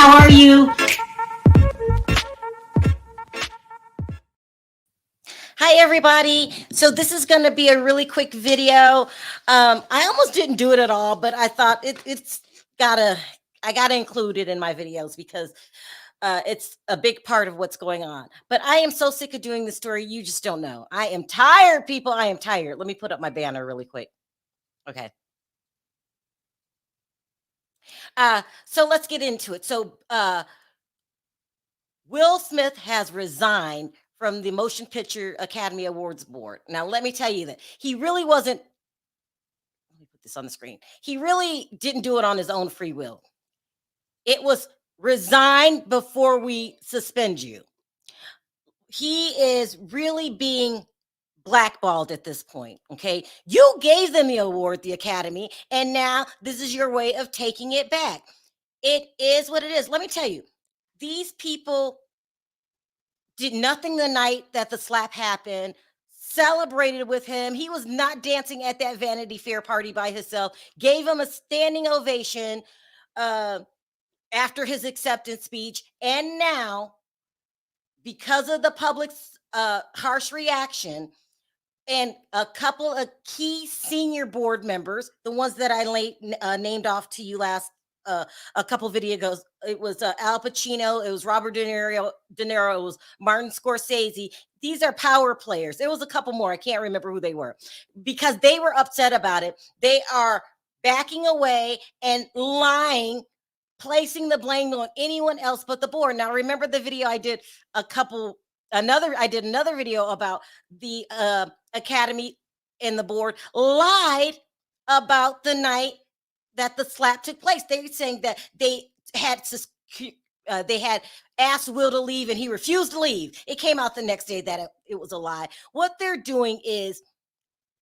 how are you? Hi, everybody. So this is going to be a really quick video. I almost didn't do it at all, but I thought I gotta include it in my videos because it's a big part of what's going on. But I am so sick of doing this story. You just don't know. I am tired, people. I am tired. Let me put up my banner really quick. Okay. So let's get into it. Will Smith has resigned from the Motion Picture Academy Awards Board. Now, let me tell you that he really wasn't. Let me put this on the screen. He really didn't do it on his own free will. It was resign before we suspend you. He is really being blackballed at this point. Okay. You gave them the award, the Academy, and now this is your way of taking it back. It is what it is. Let me tell you, these people did nothing the night that the slap happened, celebrated with him. He was not dancing at that Vanity Fair party by himself, gave him a standing ovation uh, after his acceptance speech. And now, because of the public's harsh reaction, and a couple of key senior board members, the ones that I named off to you last a couple video ago. It was Al Pacino, it was Robert De Niro, it was Martin Scorsese. These are power players. There was a couple more. I can't remember who they were because they were upset about it. They are backing away and lying, placing the blame on anyone else but the board. Now, remember the video I did I did another video about the Academy and the board lied about the night that the slap took place. They were saying that they had asked Will to leave and he refused to leave. It came out the next day that it was a lie. What they're doing is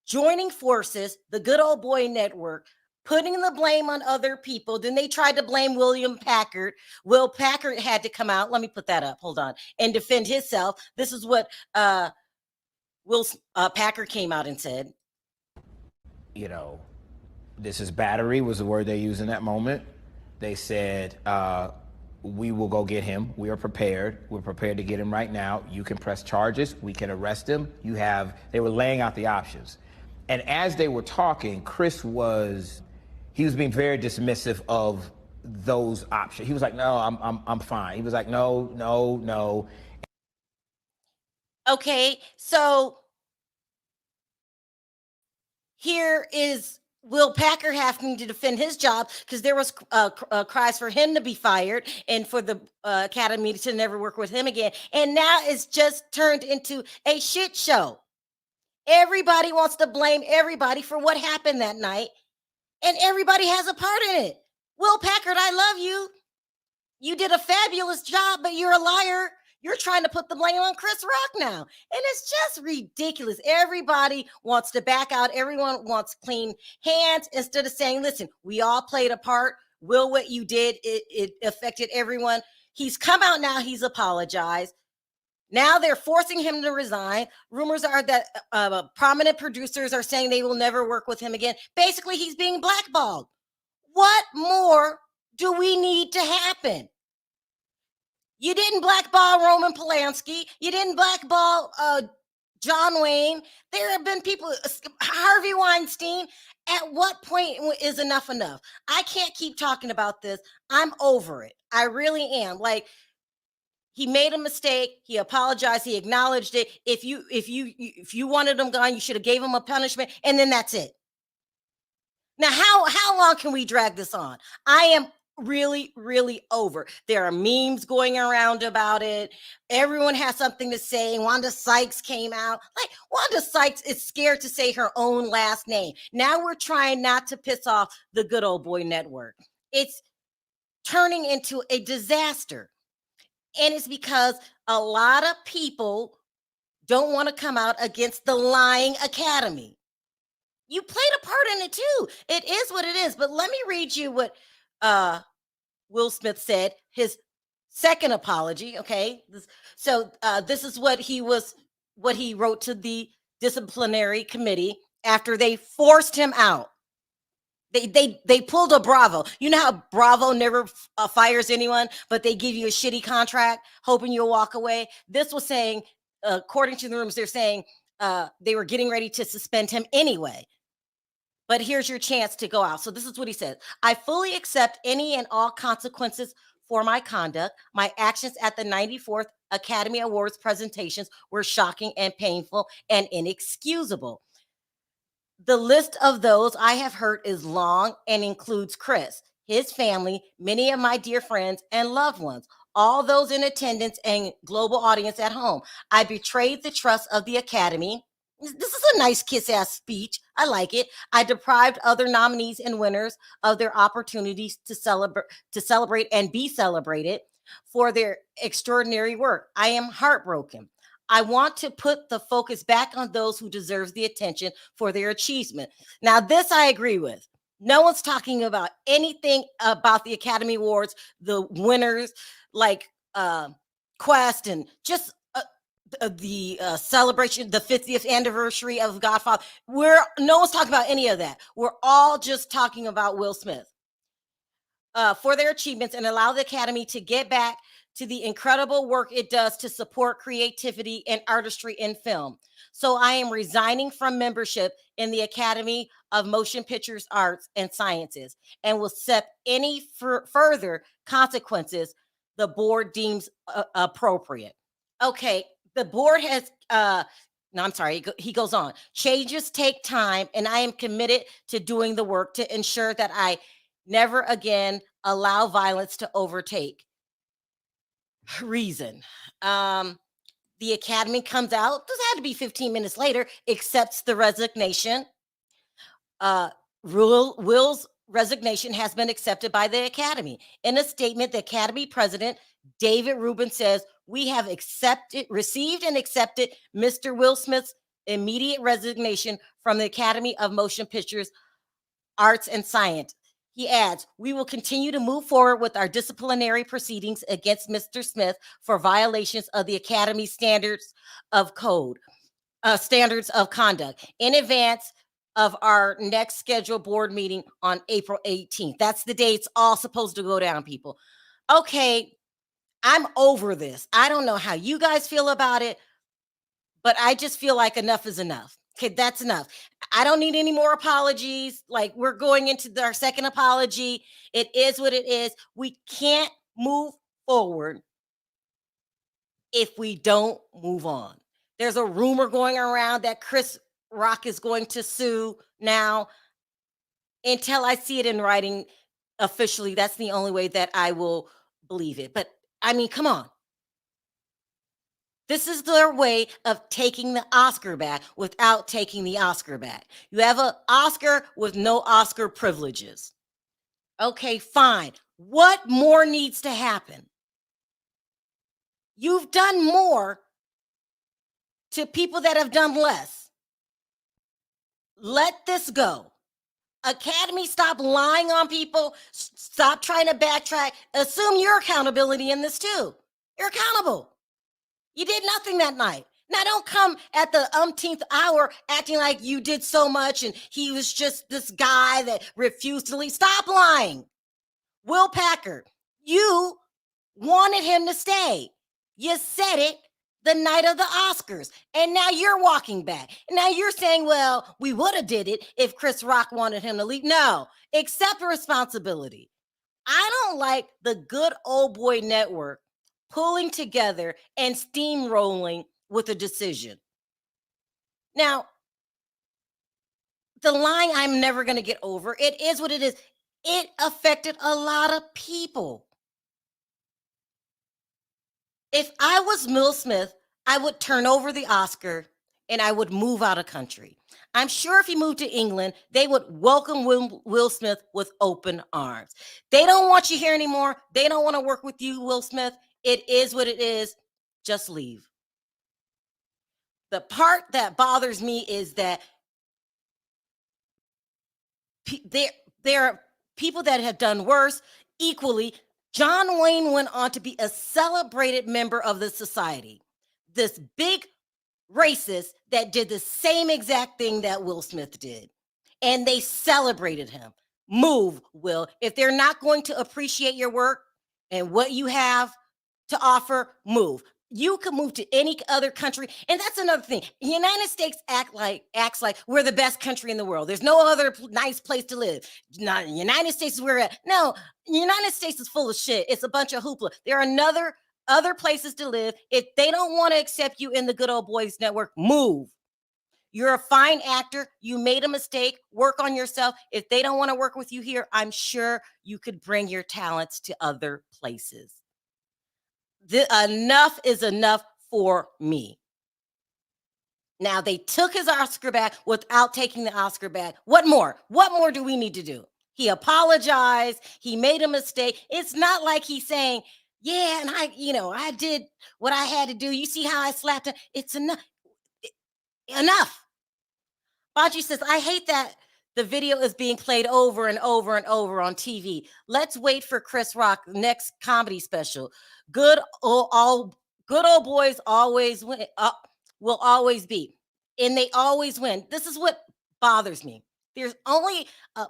joining forces, the good old boy network, putting the blame on other people. Then they tried to blame William Packard. Will Packard had to come out. Let me put that up. Hold on. And defend himself. This is what Will Packard came out and said. You know, this is battery was the word they used in that moment. They said, we will go get him. We are prepared. We're prepared to get him right now. You can press charges. We can arrest him. They were laying out the options. And as they were talking, he was being very dismissive of those options. He was like, no, I'm fine. He was like, no. Okay, so here is Will Packard having to defend his job because there was cries for him to be fired and for the Academy to never work with him again. And now it's just turned into a shit show. Everybody wants to blame everybody for what happened that night, and everybody has a part in it. Will Packard, I love you. You did a fabulous job, but you're a liar. You're trying to put the blame on Chris Rock now. And it's just ridiculous. Everybody wants to back out. Everyone wants clean hands instead of saying, listen, we all played a part. Will, what you did, it affected everyone. He's come out now. He's apologized. Now they're forcing him to resign. Rumors are that prominent producers are saying they will never work with him again. Basically, he's being blackballed. What more do we need to happen? You didn't blackball Roman Polanski. You didn't blackball John Wayne. There have been people, Harvey Weinstein. At what point is enough enough? I can't keep talking about this. I'm over it. I really am. Like, he made a mistake. He apologized. He acknowledged it. If you wanted him gone, you should have gave him a punishment, and then that's it. Now, how long can we drag this on? I am really, really over. There are memes going around about it. Everyone has something to say. Wanda Sykes came out. Like, Wanda Sykes is scared to say her own last name. Now we're trying not to piss off the good old boy network. It's turning into a disaster. And it's because a lot of people don't want to come out against the lying Academy. You played a part in it too. It is what it is. But let me read you what Will Smith said, his second apology. Okay. This is what he wrote to the disciplinary committee after they forced him out. They pulled a Bravo. You know how Bravo never fires anyone, but they give you a shitty contract, hoping you'll walk away. This was saying, according to the rooms, they're saying they were getting ready to suspend him anyway. But here's your chance to go out. So this is what he said. I fully accept any and all consequences for my conduct. My actions at the 94th Academy Awards presentations were shocking and painful and inexcusable. The list of those I have hurt is long and includes Chris, his family, many of my dear friends and loved ones, all those in attendance and global audience at home. I betrayed the trust of the Academy. This is a nice kiss-ass speech. I like it. I deprived other nominees and winners of their opportunities to celebrate and be celebrated for their extraordinary work. I am heartbroken. I want to put the focus back on those who deserve the attention for their achievement. Now, this I agree with. No one's talking about anything about the Academy Awards, the winners like Quest, and just the celebration, the 50th anniversary of Godfather. No one's talking about any of that. We're all just talking about Will Smith for their achievements and allow the Academy to get back to the incredible work it does to support creativity and artistry in film. So I am resigning from membership in the Academy of Motion Pictures Arts and Sciences and will accept any further consequences the board deems appropriate. Okay, the board has no, I'm sorry. He goes on. Changes take time, and I am committed to doing the work to ensure that I never again allow violence to overtake. Reason. The Academy comes out, this had to be 15 minutes later, accepts the resignation. Will's resignation has been accepted by the Academy. In a statement, the Academy president, David Rubin, says, we have received and accepted Mr. Will Smith's immediate resignation from the Academy of Motion Pictures Arts and Science. He adds, we will continue to move forward with our disciplinary proceedings against Mr. Smith for violations of the Academy standards of conduct in advance of our next scheduled board meeting on April 18th. That's the day it's all supposed to go down, people. Okay, I'm over this. I don't know how you guys feel about it, but I just feel like enough is enough. Okay, that's enough. I don't need any more apologies. Like, we're going into our second apology. It is what it is. We can't move forward if we don't move on. There's a rumor going around that Chris Rock is going to sue now. Until I see it in writing officially, that's the only way that I will believe it. But I mean, come on. This is their way of taking the Oscar back without taking the Oscar back. You have an Oscar with no Oscar privileges. Okay, fine. What more needs to happen? You've done more to people that have done less. Let this go. Academy, stop lying on people. Stop trying to backtrack. Assume your accountability in this too. You're accountable. You did nothing that night. Now, don't come at the umpteenth hour acting like you did so much and he was just this guy that refused to leave. Stop lying. Will Packer, you wanted him to stay. You said it the night of the Oscars, and now you're walking back. Now you're saying, well, we would have did it if Chris Rock wanted him to leave. No, accept responsibility. I don't like the good old boy network pulling together and steamrolling with a decision. Now, the line I'm never going to get over, it is what it is. It affected a lot of people. If I was Will Smith, I would turn over the Oscar and I would move out of country. I'm sure if he moved to England, they would welcome Will Smith with open arms. They don't want you here anymore. They don't want to work with you, Will Smith. It is what it is. Just leave. The part that bothers me is that there are people that have done worse equally. John Wayne went on to be a celebrated member of the society. This big racist that did the same exact thing that Will Smith did. And they celebrated him. move, Will. If they're not going to appreciate your work and what you have to offer, move. You can move to any other country, and that's another thing. The United States acts like we're the best country in the world. There's no other nice place to live. Not the United States is where we're at. No, the United States is full of shit. It's a bunch of hoopla. There are other places to live. If they don't want to accept you in the Good Old Boys Network, move. You're a fine actor. You made a mistake. Work on yourself. If they don't want to work with you here, I'm sure you could bring your talents to other places. Enough is enough for me. Now, they took his Oscar back without taking the Oscar back. What more? What more do we need to do? He apologized. He made a mistake. It's not like he's saying, yeah, and I did what I had to do. You see how I slapped him? It's enough. Enough. Baji says, I hate that the video is being played over and over and over on TV. Let's wait for Chris Rock's next comedy special. Good old boys always win. Will always be, and they always win. This is what bothers me. There's only a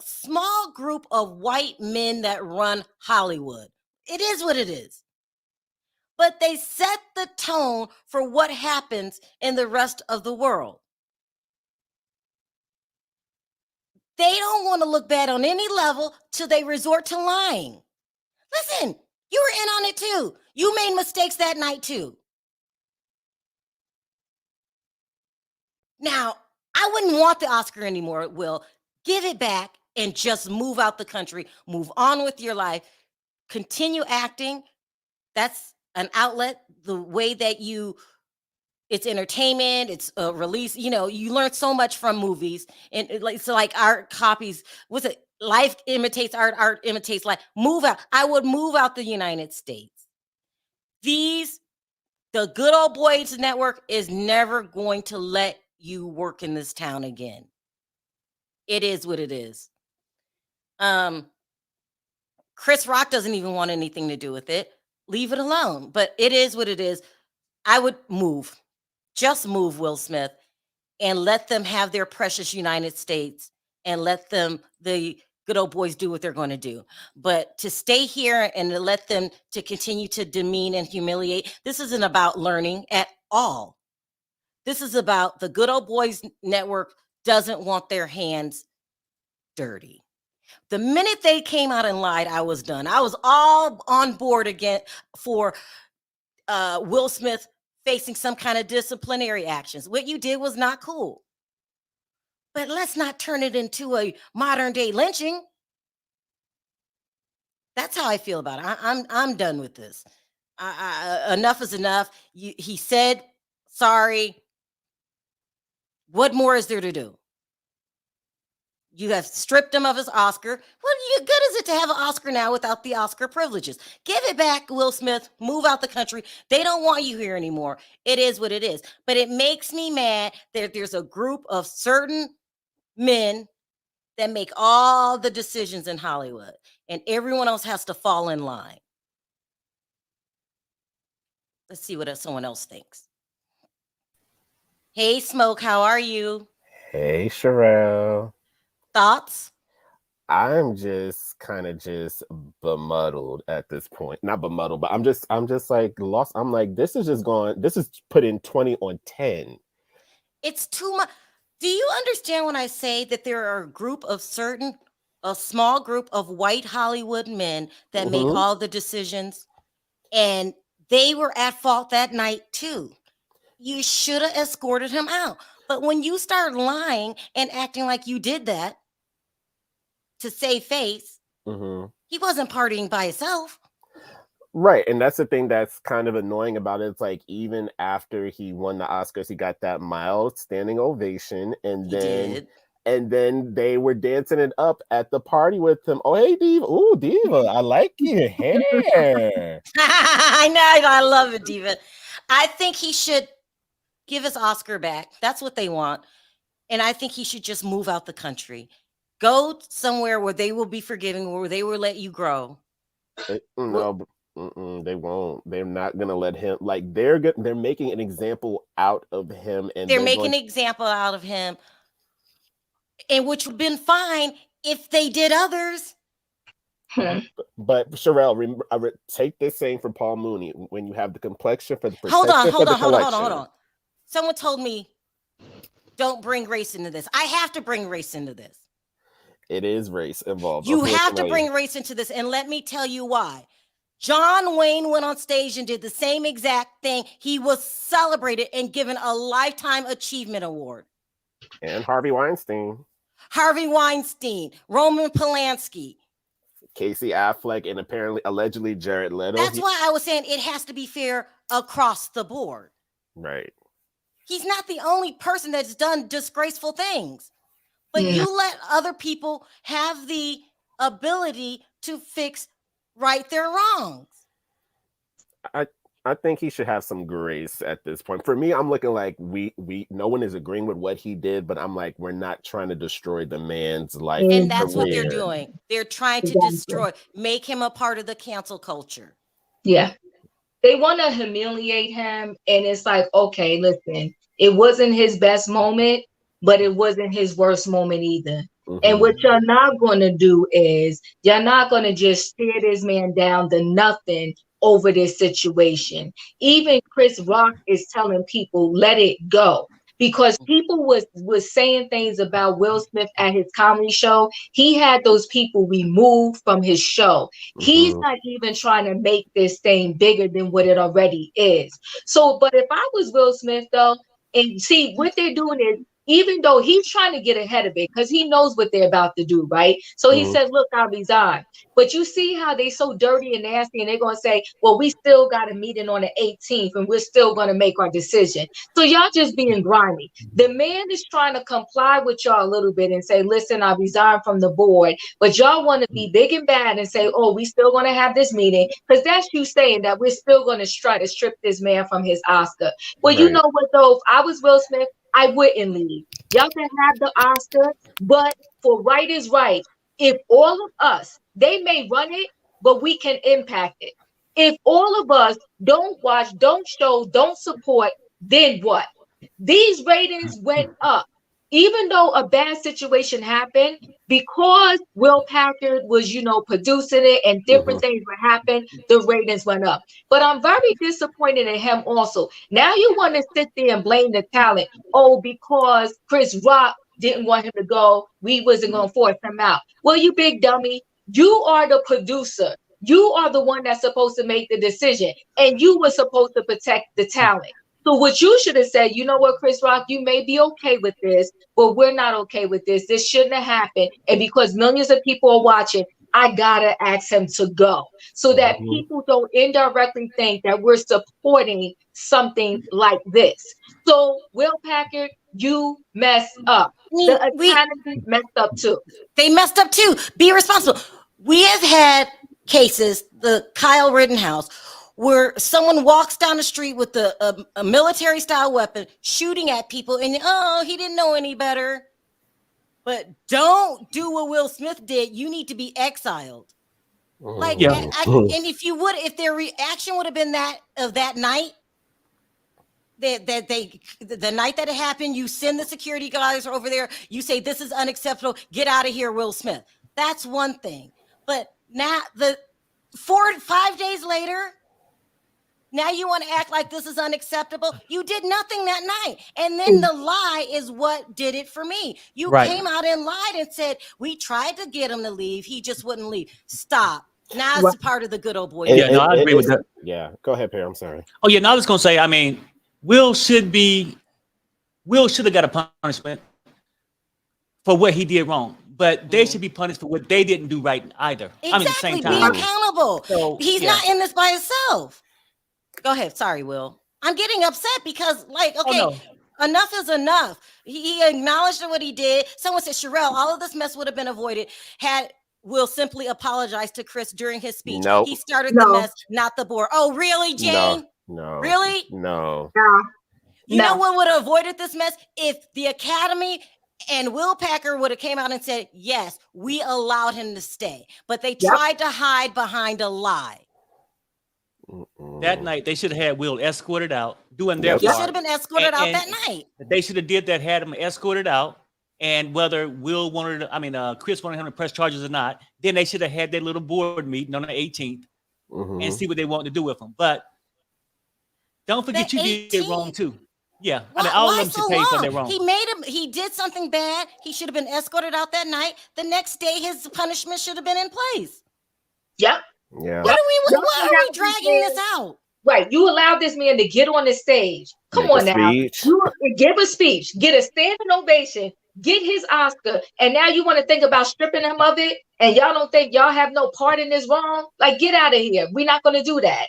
small group of white men that run Hollywood. It is what it is. But they set the tone for what happens in the rest of the world. They don't want to look bad on any level till they resort to lying. Listen, you were in on it too. You made mistakes that night too. Now, I wouldn't want the Oscar anymore, Will. Give it back and just move out the country. Move on with your life. Continue acting. That's an outlet. The way that it's entertainment, it's a release. You learn so much from movies. And like art copies, what's it? Life imitates art imitates life. Move out. I would move out the United States. The Good Old Boys Network is never going to let you work in this town again. It is what it is. Chris Rock doesn't even want anything to do with it. Leave it alone. But it is what it is. I would move. Just move, Will Smith, and let them have their precious United States and let the Good Old Boys do what they're going to do. But to stay here and to let them to continue to demean and humiliate, this isn't about learning at all. This is about the Good Old Boys Network doesn't want their hands dirty. The minute they came out and lied, I was done. I was all on board again for Will Smith facing some kind of disciplinary actions. What you did was not cool. But let's not turn it into a modern day lynching. That's how I feel about it. I'm done with this. Enough is enough. He said sorry. What more is there to do? You have stripped him of his Oscar. What good is it to have an Oscar now without the Oscar privileges? Give it back, Will Smith. Move out the country. They don't want you here anymore. It is what it is. But it makes me mad that there's a group of certain men that make all the decisions in Hollywood, and everyone else has to fall in line. Let's see what someone else thinks. Hey, Smoke, how are you? Hey, Sharrell. Thoughts? I'm just kind of just bemuddled at this point. Not bemuddled, but I'm just like lost. I'm like, this is putting 20 on 10. It's too much. Do you understand when I say that there are a small group of white Hollywood men that make all the decisions, and they were at fault that night too? You should have escorted him out. But when you start lying and acting like you did that to save face, he wasn't partying by himself. Right. And that's the thing that's kind of annoying about it. It's like, even after he won the Oscars, he got that mild standing ovation. And then they were dancing it up at the party with him. Oh, hey, Diva. Ooh, Diva, I like your hair. I know. I love it, Diva. I think he should give his Oscar back. That's what they want. And I think he should just move out the country. Go somewhere where they will be forgiving, where they will let you grow. No, they won't. They're not gonna let him. Like, they're making an example out of him, and they're making an example out of him, and which would have been fine if they did others. But Sharrell, take this saying from Paul Mooney: when you have the complexion for the protection Hold for the on. Someone told me, don't bring race into this. I have to bring race into this. It is race involved. You have to bring race into this, and let me tell you why. John Wayne went on stage and did the same exact thing. He was celebrated and given a Lifetime Achievement Award. And Harvey Weinstein, Roman Polanski, Casey Affleck, and allegedly Jared Leto. That's why I was saying it has to be fair across the board. Right. He's not the only person that's done disgraceful things, but you let other people have the ability to right their wrongs. I think he should have some grace at this point. For me, I'm looking like no one is agreeing with what he did, but I'm like, we're not trying to destroy the man's life. And that's what they're doing. They're trying to make him a part of the cancel culture. Yeah. They want to humiliate him. And it's like, okay, listen, it wasn't his best moment, but it wasn't his worst moment either. And what you're not going to do is you're not going to just stare this man down to nothing over this situation. Even Chris Rock is telling people, let it go. Because people was saying things about Will Smith at his comedy show. He had those people removed from his show. He's not even trying to make this thing bigger than what it already is. So, but if I was Will Smith, though, and see what they're doing is, even though he's trying to get ahead of it because he knows what they're about to do, right? So he says, look, I resign. But you see how they so dirty and nasty, and they're going to say, well, we still got a meeting on the 18th, and we're still going to make our decision. So y'all just being grimy. The man is trying to comply with y'all a little bit and say, listen, I resign from the board. But y'all want to be big and bad and say, oh, we still going to have this meeting, because that's you saying that we're still going to try to strip this man from his Oscar. Well, you know what, though? If I was Will Smith, I wouldn't leave. Y'all can have the Oscar, but for right is right. If all of us, they may run it, but we can impact it. If all of us don't watch, don't show, don't support, then what? These ratings went up. Even though a bad situation happened, because Will Packard was, producing it and different things were happening, the ratings went up. But I'm very disappointed in him also. Now you want to sit there and blame the talent. Oh, because Chris Rock didn't want him to go, we wasn't going to force him out. Well, you big dummy, you are the producer. You are the one that's supposed to make the decision, and you were supposed to protect the talent. So what you should have said, you know what, Chris Rock, you may be okay with this, but we're not okay with this. This shouldn't have happened. And because millions of people are watching, I gotta ask him to go so that people don't indirectly think that we're supporting something like this. So Will Packard, you messed up. The Academy messed up too. They messed up too. Be responsible. We have had cases, the Kyle Rittenhouse, where someone walks down the street with a military style weapon shooting at people, and he didn't know any better. But don't do what Will Smith did. You need to be exiled. And if their reaction would have been that night, the night that it happened, you send the security guys over there, you say, this is unacceptable, get out of here, Will Smith. That's one thing. But now 5 days later, now you want to act like this is unacceptable. You did nothing that night. And then the lie is what did it for me. You came out and lied and said, we tried to get him to leave. He just wouldn't leave. Stop. Now it's part of the good old boy. I agree with that. Yeah, go ahead, Perry. I'm sorry. Oh, yeah, now I was going to say, Will should have got a punishment for what he did wrong. But they should be punished for what they didn't do right either. Exactly. At the same time. Be accountable. So, he's not in this by himself. Go ahead. Sorry, Will. I'm getting upset because, enough is enough. He acknowledged what he did. Someone said, Sharrell, all of this mess would have been avoided had Will simply apologize to Chris during his speech. Nope. He started the mess, not the board. Oh, really, Jane? No. Really? No. You know what would have avoided this mess? If the Academy and Will Packard would have came out and said, yes, we allowed him to stay. But they tried to hide behind a lie. That night, they should have had Will escorted out, doing their part. He should have been escorted out that night. They should have did that, had him escorted out, and whether Chris wanted him to press charges or not, then they should have had their little board meeting on the 18th and see what they want to do with him. But don't forget you did it wrong too. Yeah, all of them should pay for their wrong. He did something bad. He should have been escorted out that night. The next day, his punishment should have been in place. Yep. Yeah. Why are we dragging this out? Right. You allowed this man to get on the stage. Come on now. Give a speech, get a standing ovation, get his Oscar, and now you want to think about stripping him of it, and y'all don't think y'all have no part in this wrong? Like, get out of here. We're not going to do that.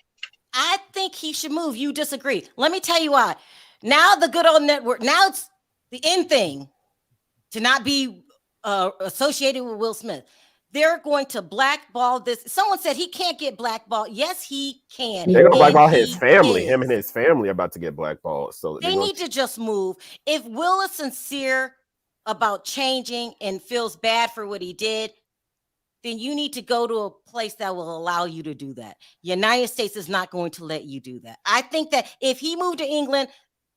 I think he should move. You disagree. Let me tell you why. Now the good old network, now it's the end thing to not be associated with Will Smith. They're going to blackball this. Someone said he can't get blackballed. Yes, he can. They're going to blackball his family. Him and his family are about to get blackballed. So they need to just move. If Will is sincere about changing and feels bad for what he did, then you need to go to a place that will allow you to do that. United States is not going to let you do that. I think that if he moved to England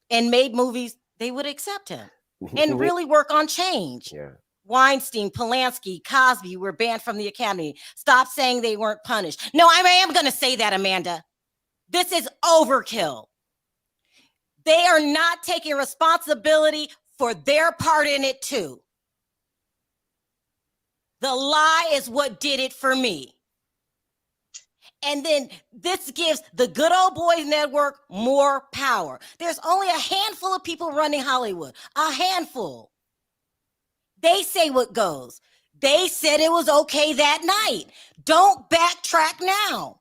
and made movies, they would accept him and really work on change. Yeah. Weinstein, Polanski, Cosby were banned from the Academy. Stop saying they weren't punished. No, I am going to say that, Amanda. This is overkill. They are not taking responsibility for their part in it too. The lie is what did it for me. And then this gives the Good Old Boys Network more power. There's only a handful of people running Hollywood. A handful. They say what goes. They said it was okay that night. Don't backtrack now.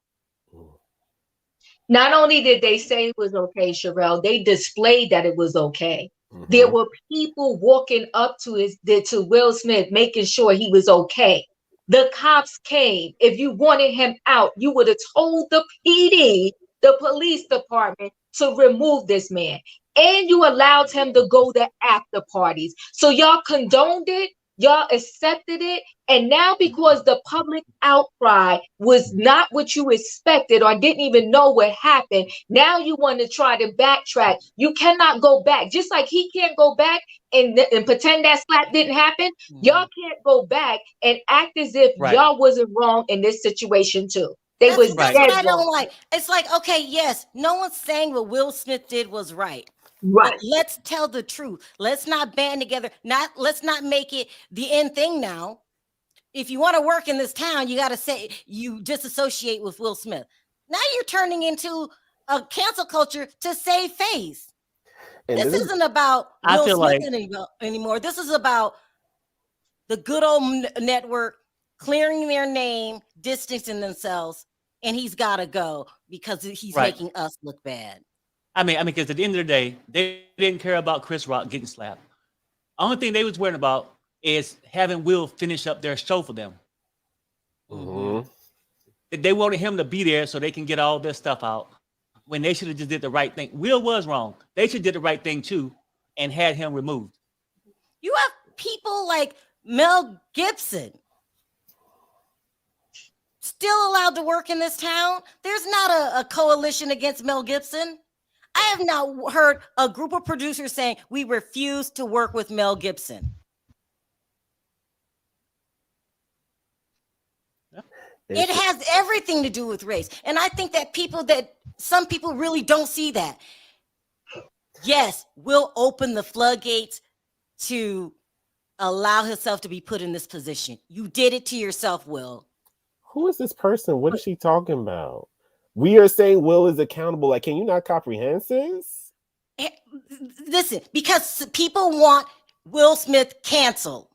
Not only did they say it was okay, Sharrell, they displayed that it was okay. There were people walking up to Will Smith, making sure he was okay. The cops came. If you wanted him out, you would have told the PD, the police department, to remove this man. And you allowed him to go to after parties. So y'all condoned it. Y'all accepted it. And now because the public outcry was not what you expected or didn't even know what happened, now you want to try to backtrack. You cannot go back. Just like he can't go back and pretend that slap didn't happen. Y'all can't go back and act as if y'all wasn't wrong in this situation too. That's what I don't like. It's like, okay, yes, no one's saying what Will Smith did was right. Right. But let's tell the truth. Let's not band together. Let's not make it the end thing now. If you want to work in this town, you got to say you disassociate with Will Smith. Now you're turning into a cancel culture to save face. And this isn't about Will Smith anymore. This is about the good old network clearing their name, distancing themselves, and he's got to go because he's making us look bad. I mean, because at the end of the day, they didn't care about Chris Rock getting slapped. Only thing they was worried about is having Will finish up their show for them. They wanted him to be there so they can get all their stuff out when they should have just did the right thing. Will was wrong. They should have did the right thing too and had him removed. You have people like Mel Gibson still allowed to work in this town. There's not a coalition against Mel Gibson. I have not heard a group of producers saying we refuse to work with Mel Gibson. It has everything to do with race. And I think that some people really don't see that. Yes, we'll open the floodgates to allow himself to be put in this position. You did it to yourself, Will. Who is this person? What is she talking about? We are saying Will is accountable. Like, can you not comprehend this? Listen, because people want Will Smith canceled.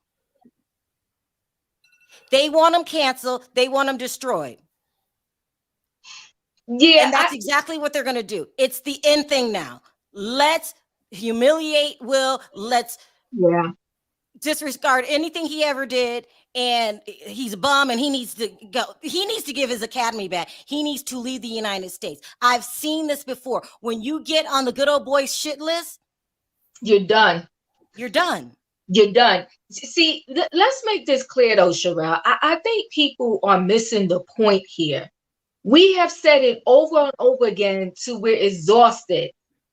They want him canceled. They want him destroyed. Yeah. And that's exactly what they're going to do. It's the end thing now. Let's humiliate Will. Let's disregard anything he ever did. And he's a bum and he needs to go. He needs to give his academy back. He needs to leave the United States. I've seen this before. When you get on the good old boys shit list, you're done. You're done. You're done. See, let's make this clear though, Sharrell. I think people are missing the point here. We have said it over and over again till we're exhausted.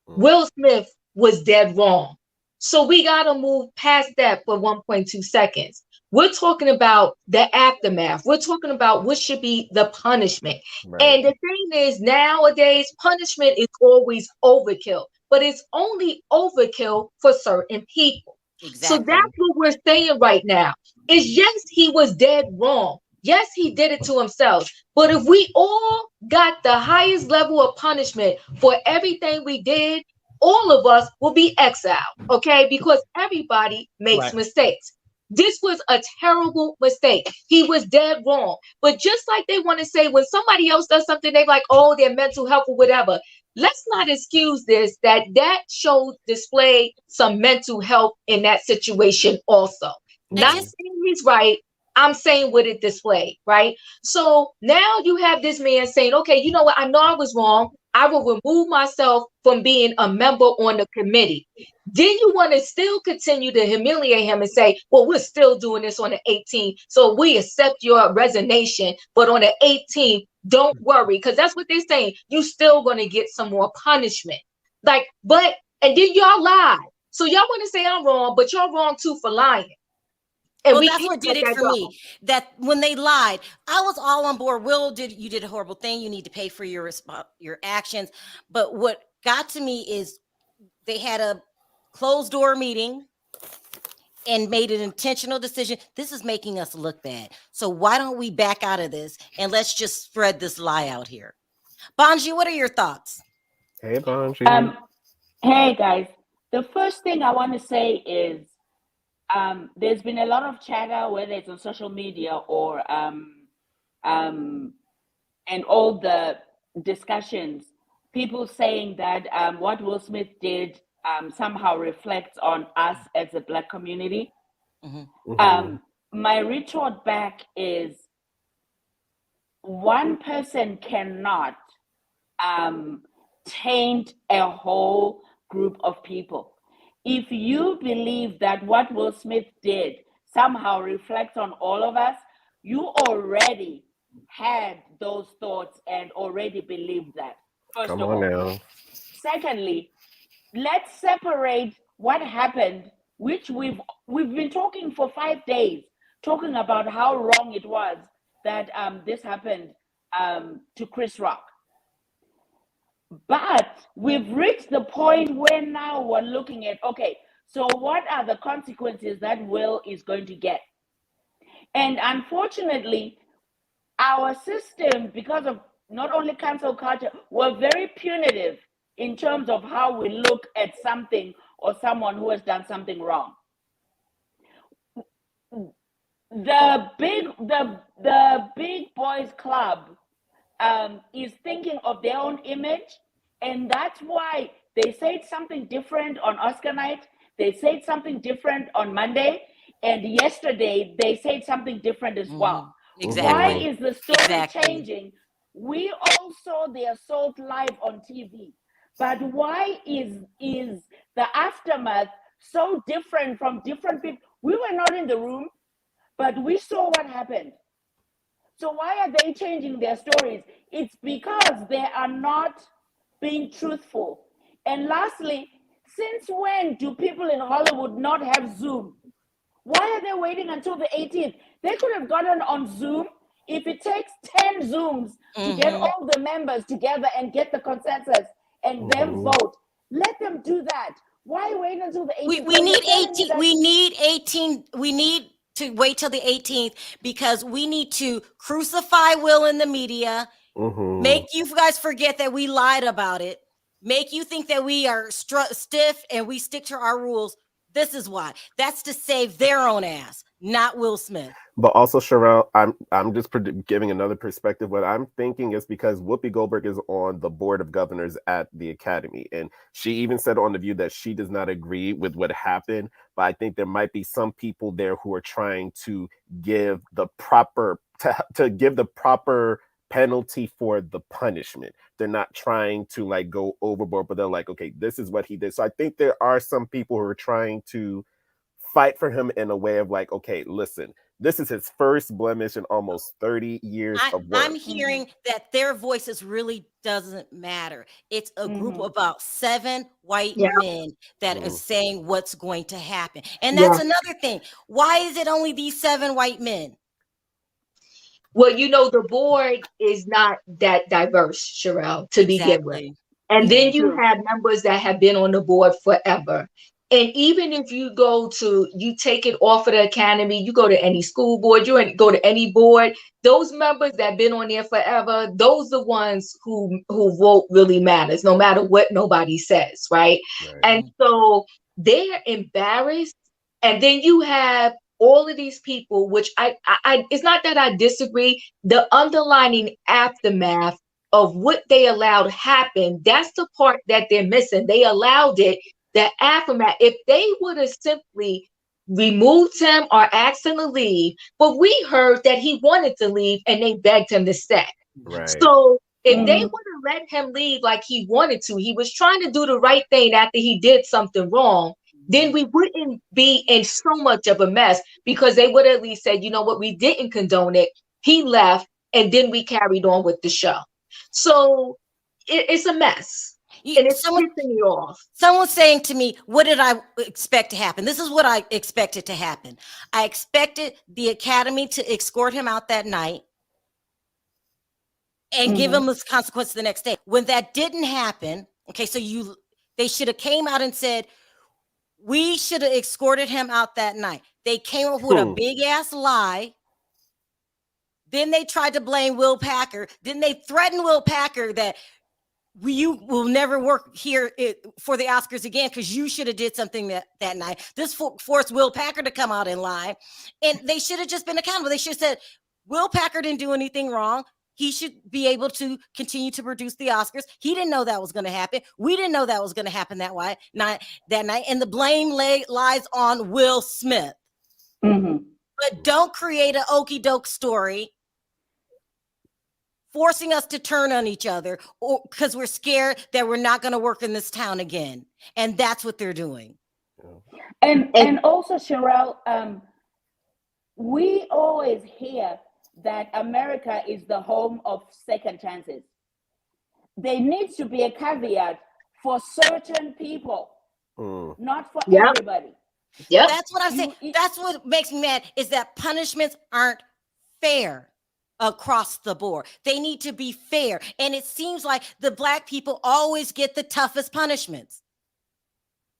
Will Smith was dead wrong. So we got to move past that for 1.2 seconds. We're talking about the aftermath. We're talking about what should be the punishment. Right. And the thing is, nowadays, punishment is always overkill, but it's only overkill for certain people. So Exactly. that's what we're saying right now. Is yes, he was dead wrong. Yes, he did it to himself. But if we all got the highest level of punishment for everything we did, all of us will be exiled, okay? Because everybody makes mistakes. This was a terrible mistake. He was dead wrong. But just like they want to say, when somebody else does something, they're like, oh, their mental health or whatever. Let's not excuse this, that show displayed some mental health in that situation also. Not saying he's right. I'm saying what it displayed, right? So now you have this man saying, okay, you know what? I know I was wrong. I will remove myself from being a member on the committee. Then you want to still continue to humiliate him and say, well, we're still doing this on the 18th. So we accept your resignation. But on the 18th, don't worry, because that's what they're saying. You still going to get some more punishment. Like, but, and then y'all lie. So y'all want to say I'm wrong, but y'all wrong too for lying. And well, that's what did it for me. That when they lied, I was all on board. Will, you did a horrible thing. You need to pay for your actions. But what got to me is they had a closed door meeting and made an intentional decision. This is making us look bad. So why don't we back out of this and let's just spread this lie out here? Bonji, what are your thoughts? Hey, Bonji. Hey, guys. The first thing I want to say is there's been a lot of chatter, whether it's on social media or and all the discussions, people saying that what Will Smith did somehow reflects on us as a Black community. My retort back is one person cannot taint a whole group of people. If you believe that what Will Smith did somehow reflects on all of us, you already had those thoughts and already believed that. First of all. Now. Secondly, let's separate what happened, which we've been talking for 5 days, talking about how wrong it was that this happened to Chris Rock. But we've reached the point where now we're looking at, okay, so what are the consequences that Will is going to get? And unfortunately, our system, because of not only cancel culture, we're very punitive in terms of how we look at something or someone who has done something wrong. The big boys club is thinking of their own image, and that's why they said something different on Oscar night, they said something different on Monday, and yesterday they said something different as well. Exactly. Why is the story changing? We all saw the assault live on TV, but why is the aftermath so different from different people? We were not in the room, but we saw what happened. So why are they changing their stories? It's because they are not being truthful. And lastly, since when do people in Hollywood not have Zoom? Why are they waiting until the 18th? They could have gotten on Zoom. If it takes 10 Zooms to get all the members together and get the consensus and then vote, let them do that. Why wait until the 18th? We need 18. We need 18. We need to wait till the 18th because we need to crucify Will in the media, make you guys forget that we lied about it, make you think that we are stiff and we stick to our rules. This is why. That's to save their own ass, not Will Smith. But also, Sharrell, I'm just giving another perspective. What I'm thinking is because Whoopi Goldberg is on the board of governors at the Academy, and she even said on The View that she does not agree with what happened. But I think there might be some people there who are trying to give the proper to give the proper penalty for the punishment. They're not trying to like go overboard, but they're like, okay, this is what he did. So I think there are some people who are trying to fight for him in a way of like, okay, listen, This is his first blemish in almost 30 years of work. I'm hearing that their voices really doesn't matter. It's a group of about 7 white men that is saying what's going to happen. And that's another thing. Why is it only these 7 white men? Well, you know, the board is not that diverse, Sharrell, to begin with. And then you have members that have been on the board forever. And even if you you take it off of the academy, you go to any school board, go to any board, those members that have been on there forever, those are the ones who vote really matters, no matter what nobody says, right? And so they're embarrassed. And then you have all of these people, which I it's not that I disagree, the underlining aftermath of what they allowed happen, that's the part that they're missing. They allowed it, the aftermath. If they would have simply removed him or asked him to leave, but we heard that he wanted to leave and they begged him to stay. So if they would have let him leave like he wanted to, he was trying to do the right thing after he did something wrong, then we wouldn't be in so much of a mess, because they would have at least said, you know what, we didn't condone it. He left, and then we carried on with the show. So it's a mess. And it's pissing me off. Someone's saying to me, what did I expect to happen? This is what I expected to happen. I expected the academy to escort him out that night and give him his consequence the next day. When that didn't happen, okay, so they should have came out and said, we should have escorted him out that night. They came up with a big ass lie. Then they tried to blame Will Packer. Then they threatened Will Packer that you will never work here for the Oscars again because you should have did something that night. This forced Will Packer to come out and lie. And they should have just been accountable. They should have said, Will Packer didn't do anything wrong. He should be able to continue to produce the Oscars. He didn't know that was going to happen. We didn't know that was going to happen that night. And the blame lies on Will Smith. But don't create an okey doke story forcing us to turn on each other because we're scared that we're not going to work in this town again. And that's what they're doing. And also, Sharrell, we always hear that America is the home of second chances. There needs to be a caveat for certain people, not for everybody. That's what I'm saying. That's what makes me mad, is that punishments aren't fair across the board. They need to be fair. And it seems like the Black people always get the toughest punishments.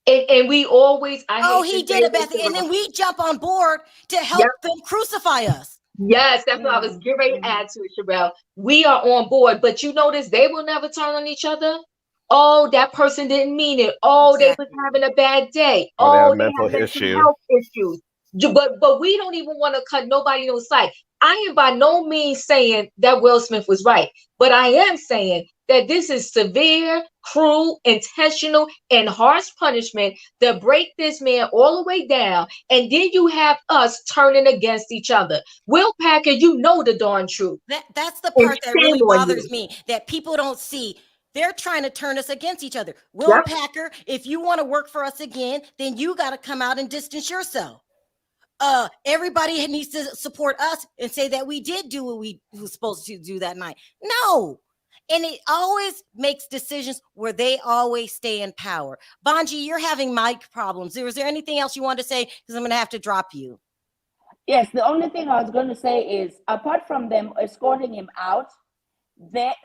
And we always, he did it, Bethany. And then we jump on board to help them crucify us. Yes, that's what I was getting ready to add to it, Sharrell. We are on board, but you notice they will never turn on each other. Oh, that person didn't mean it. Oh, they was having a bad day. Oh, they have mental health issues. But we don't even want to cut nobody no slack. I am by no means saying that Will Smith was right, but I am saying that this is severe, cruel, intentional, and harsh punishment to break this man all the way down. And then you have us turning against each other. Will Packer, you know the darn truth. That's the part that really bothers me, that people don't see. They're trying to turn us against each other. Will Packer, if you want to work for us again, then you got to come out and distance yourself. Everybody needs to support us and say that we did do what we were supposed to do that night. No. And it always makes decisions where they always stay in power. Bonji, you're having mic problems. Was there anything else you want to say? Because I'm going to have to drop you. Yes, the only thing I was going to say is, apart from them escorting him out,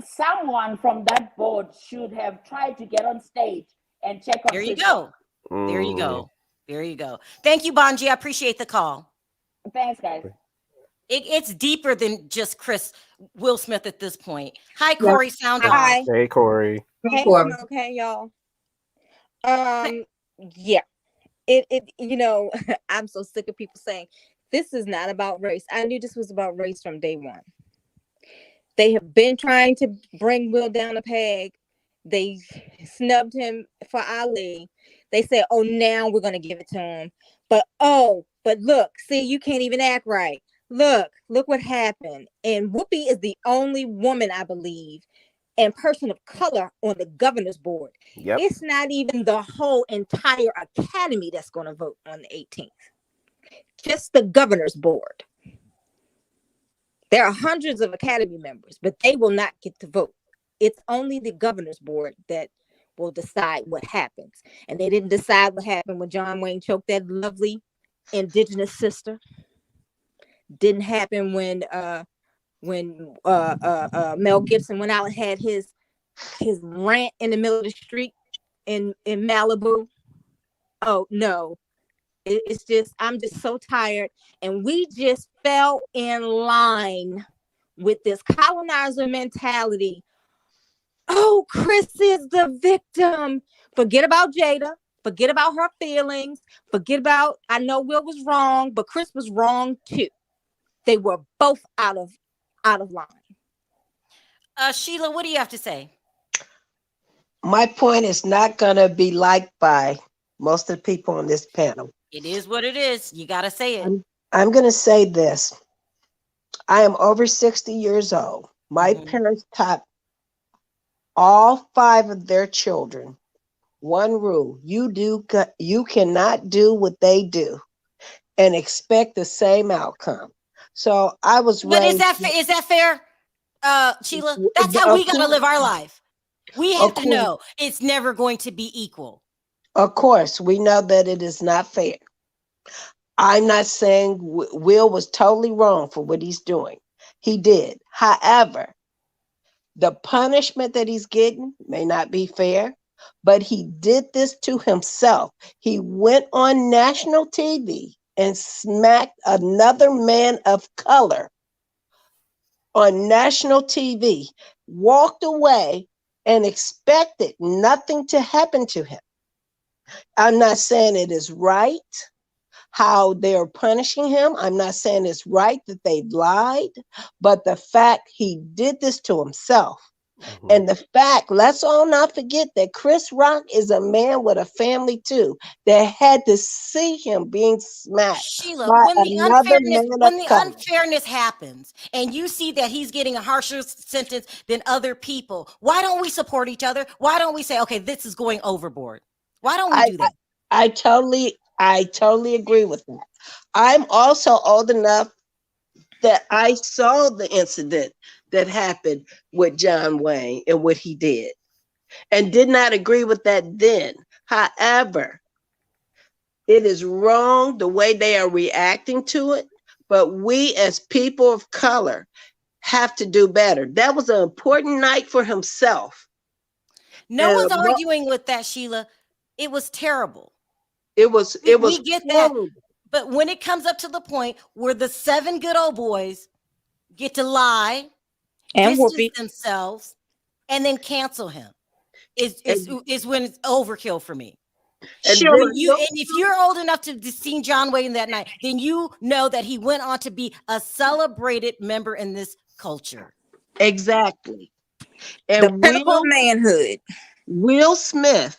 someone from that board should have tried to get on stage and check on. There you go. There you go. There you go. Thank you, Bonji. I appreciate the call. Thanks, guys. It's deeper than just Will Smith at this point. Hi, Corey. Sound off. Hi. Hey, Corey. Hey, okay, y'all. Yeah. It you know, I'm so sick of people saying this is not about race. I knew this was about race from day one. They have been trying to bring Will down a peg. They snubbed him for Ali. They said, oh, now we're going to give it to him. But look, see, you can't even act right. Look what happened. And Whoopi is the only woman, I believe, and person of color on the governor's board. Yep. It's not even the whole entire academy that's going to vote on the 18th. Just the governor's board. There are hundreds of Academy members, but they will not get to vote. It's only the governor's board that will decide what happens. And they didn't decide what happened when John Wayne choked that lovely indigenous sister. Didn't happen when Mel Gibson went out and had his rant in the middle of the street in Malibu. Oh no. It's just, I'm just so tired. And we just fell in line with this colonizer mentality. Oh, Chris is the victim. Forget about Jada. Forget about her feelings. Forget about, I know Will was wrong, but Chris was wrong too. They were both out of line. Sheila, what do you have to say? My point is not going to be liked by most of the people on this panel. It is what it is. You got to say it. I'm going to say this. I am over 60 years old. My parents taught all 5 of their children one rule: you cannot do what they do and expect the same outcome. So I was But raised. is that fair, Sheila? That's how we got to live our life. We have to know it's never going to be equal. Of course, we know that it is not fair. I'm not saying Will was totally wrong for what he's doing. He did. However, the punishment that he's getting may not be fair, but he did this to himself. He went on national TV and smacked another man of color on national TV, walked away and expected nothing to happen to him. I'm not saying it is right how they're punishing him. I'm not saying it's right that they lied, but the fact he did this to himself. And the fact, let's all not forget that Chris Rock is a man with a family too, that had to see him being smacked. Sheila, when the unfairness happens and you see that he's getting a harsher sentence than other people, why don't we support each other? Why don't we say, okay, this is going overboard? Why don't we do that? I totally agree with that. I'm also old enough that I saw the incident that happened with John Wayne and what he did, and did not agree with that then. However, it is wrong the way they are reacting to it, but we as people of color have to do better. That was an important night for himself. No one's arguing with that, Sheila. It was terrible. We get that. But when it comes up to the point where the 7 good old boys get to lie and distance themselves and then cancel him, is when it's overkill for me. And if you're old enough to have seen John Wayne that night, then you know that he went on to be a celebrated member in this culture. Exactly. And the pinnacle of manhood. Will Smith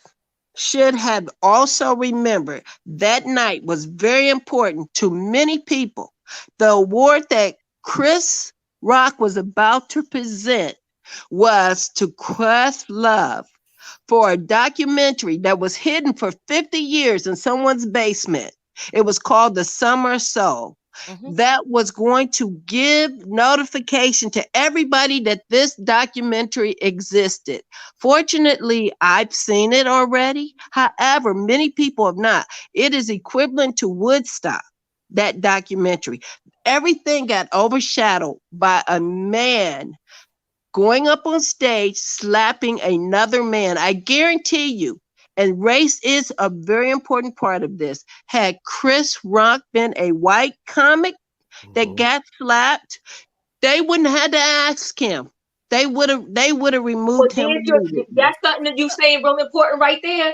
should have also remembered that night was very important to many people. The award that Chris Rock was about to present was to Questlove for a documentary that was hidden for 50 years in someone's basement. It was called The Summer Soul. That was going to give notification to everybody that this documentary existed. Fortunately, I've seen it already. However, many people have not. It is equivalent to Woodstock, that documentary. Everything got overshadowed by a man going up on stage, slapping another man. I guarantee you, and race is a very important part of this. Had Chris Rock been a white comic that got slapped, they wouldn't have to ask him. They would have removed him. That's something that you saying real important right there.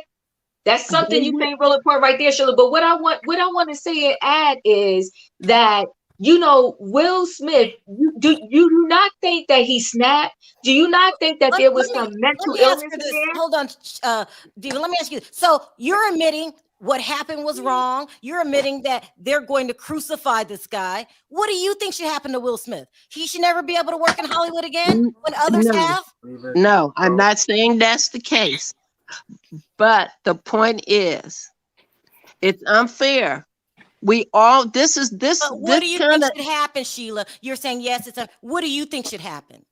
That's something you saying real important right there, Shirley. But what I want to say and add is that, you know, Will Smith, do you not think that he snapped? Do you not think that there was some mental illness there? Hold on, Diva, let me ask you. So you're admitting what happened was wrong. You're admitting that they're going to crucify this guy. What do you think should happen to Will Smith? He should never be able to work in Hollywood again when others have? No, I'm not saying that's the case. But the point is, it's unfair We all, this But what do you kind think of, should happen, Sheila? You're saying yes, what do you think should happen?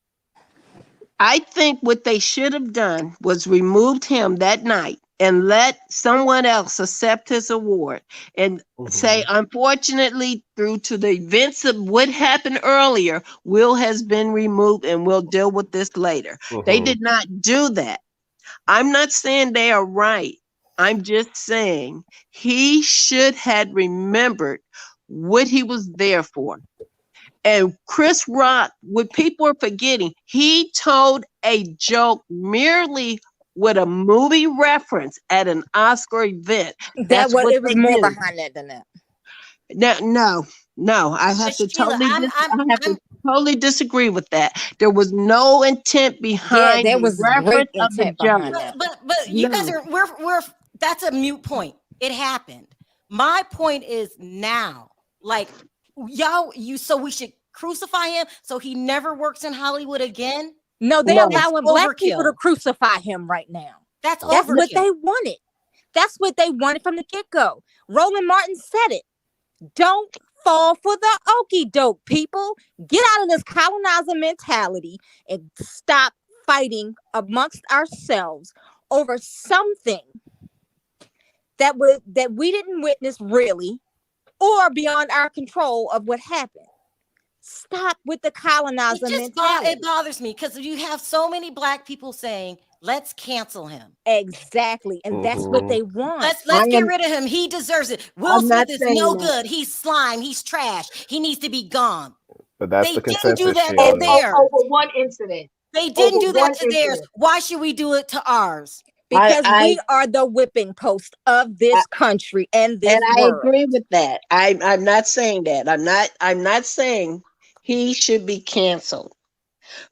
I think what they should have done was removed him that night and let someone else accept his award and say, unfortunately, due to the events of what happened earlier, Will has been removed and we'll deal with this later. They did not do that. I'm not saying they are right. I'm just saying he should have remembered what he was there for. And Chris Rock, what people are forgetting, he told a joke merely with a movie reference at an Oscar event. That's what it was they more do. behind that than that. No, I have to Sheila, totally disagree with that. There was no intent behind there the was reference great of the intent joke. behind that. But you guys are we're that's a mute point. It happened. My point is now, like y'all, so we should crucify him so he never works in Hollywood again. No, they're allowing black people to crucify him right now. That's what they wanted. That's what they wanted from the get-go. Roland Martin said it. Don't fall for the okie doke, people. Get out of this colonizer mentality and stop fighting amongst ourselves over something that we didn't witness really, or beyond our control of what happened. Stop with the colonizer mentality. It bothers me because you have so many black people saying, let's cancel him. Exactly. And that's what they want. Let's get rid of him. He deserves it. Will Smith is no good. He's slime. He's trash. He needs to be gone. But that's the consensus. They didn't do that to theirs. Over one incident. They didn't do that to theirs. Why should we do it to ours? Because we are the whipping post of this country and this world. I agree with that. I'm not saying that. I'm not saying he should be canceled.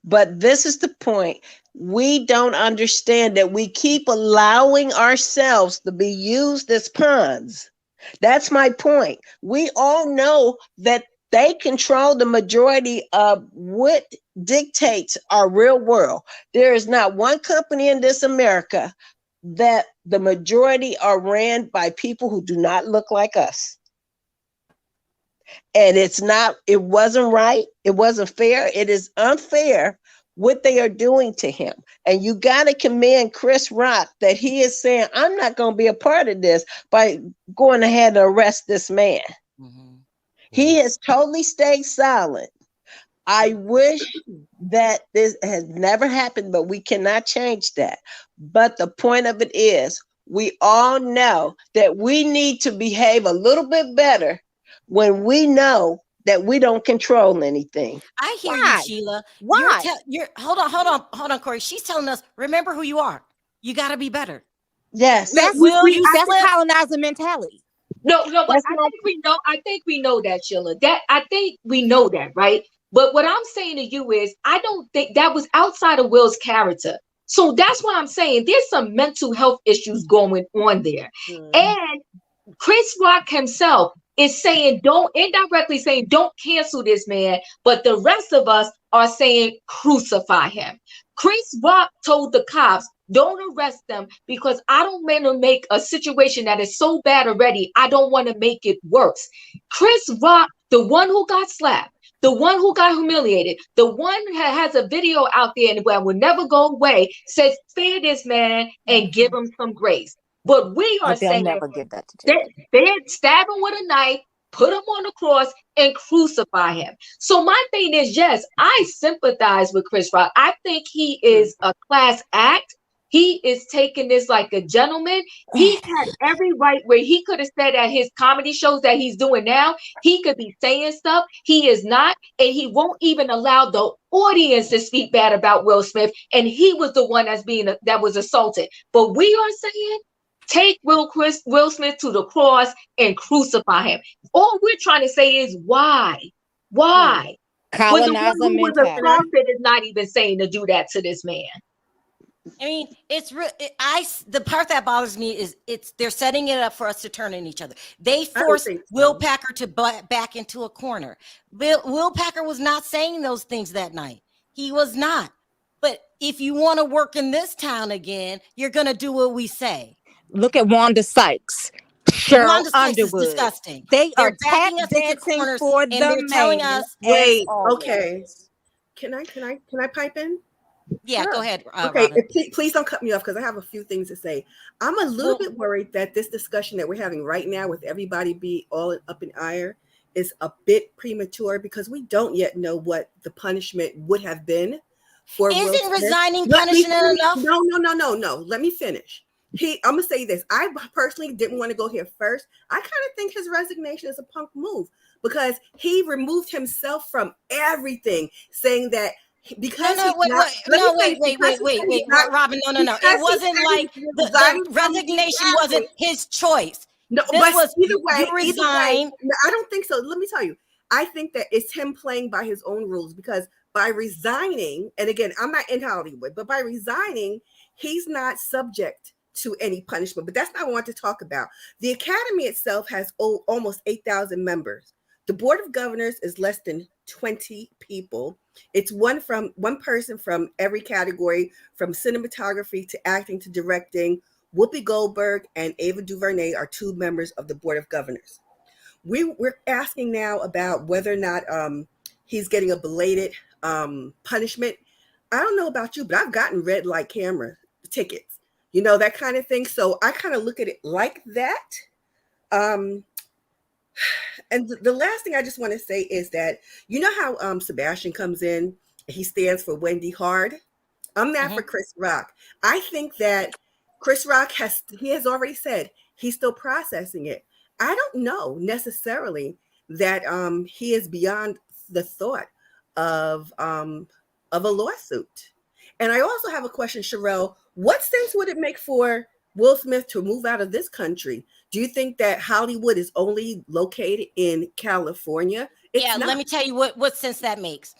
But this is the point. We don't understand that we keep allowing ourselves to be used as pawns. That's my point. We all know that they control the majority of what dictates our real world. There is not one company in this America that the majority are ran by people who do not look like us. And it wasn't right. It wasn't fair. It is unfair what they are doing to him. And you got to commend Chris Rock that he is saying, I'm not going to be a part of this by going ahead and arrest this man. He has totally stayed silent. I wish that this has never happened, but we cannot change that. But the point of it is, we all know that we need to behave a little bit better when we know that we don't control anything. I hear you, Sheila. Why? Hold on, Corey. She's telling us, remember who you are. You got to be better. Yes. That's colonizer mentality. No, but I think we know that, Sheila. I think we know that, right? But what I'm saying to you is, I don't think that was outside of Will's character. So that's why I'm saying there's some mental health issues going on there. And Chris Rock himself is saying, indirectly saying, don't cancel this man. But the rest of us are saying, crucify him. Chris Rock told the cops, don't arrest them because I don't want to make a situation that is so bad already. I don't want to make it worse. Chris Rock, the one who got slapped, the one who got humiliated, the one who has a video out there and will never go away, says, spare this man and give him some grace. But we are saying never give that to they stab him with a knife, put him on the cross, and crucify him. So my thing is, yes, I sympathize with Chris Rock. I think he is a class act. He is taking this like a gentleman. He had every right where he could have said at his comedy shows that he's doing now, he could be saying stuff. He is not, and he won't even allow the audience to speak bad about Will Smith. And he was the one that was assaulted. But we are saying, take Will Smith to the cross and crucify him. All we're trying to say is why? Why? When the one who was assaulted is not even saying to do that to this man. I mean, the part that bothers me is they're setting it up for us to turn on each other. They forced Will Packer to back into a corner. Will Packer was not saying those things that night. He was not. But if you want to work in this town again, you're going to do what we say. Look at Wanda Sykes. Sharrell Wanda's choice is Underwood. disgusting. They They're are tap backing us into dancing corners, for and the they're telling man. us, Wait, always. okay. Can I pipe in? yeah, Sure. go ahead, Okay, Robin. please don't cut me off because I have a few things to say. I'm a little bit worried that this discussion that we're having right now with everybody be all up in ire is a bit premature because we don't yet know what the punishment would have been for Will Isn't Smith. resigning Let me punishment finish. enough? No. Let me finish. I'm gonna say this. I personally didn't want to go here first. I kind of think his resignation is a punk move because he removed himself from everything, saying that because wait, Robin, no. It wasn't like the resignation wasn't his choice. No, This but was either way, you resign. no, I don't think so. Let me tell you, I think that it's him playing by his own rules because by resigning, and again, I'm not in Hollywood, but by resigning, he's not subject to any punishment. But that's not what I want to talk about. The Academy itself has almost 8,000 members. The Board of Governors is less than 20 people. It's one person from every category, from cinematography to acting to directing. Whoopi Goldberg and Ava DuVernay are 2 members of the Board of Governors. We're asking now about whether or not he's getting a belated punishment. I don't know about you, but I've gotten red light camera tickets, that kind of thing. So I kind of look at it like that. And the last thing I just want to say is that, how Sebastian comes in, he stands for Wendy Hard. I'm not for Chris Rock. I think that Chris Rock has already said he's still processing it. I don't know necessarily that he is beyond the thought of a lawsuit. And I also have a question, Sharrell. What sense would it make for Will Smith to move out of this country? Do you think that Hollywood is only located in California? Let me tell you what sense that makes.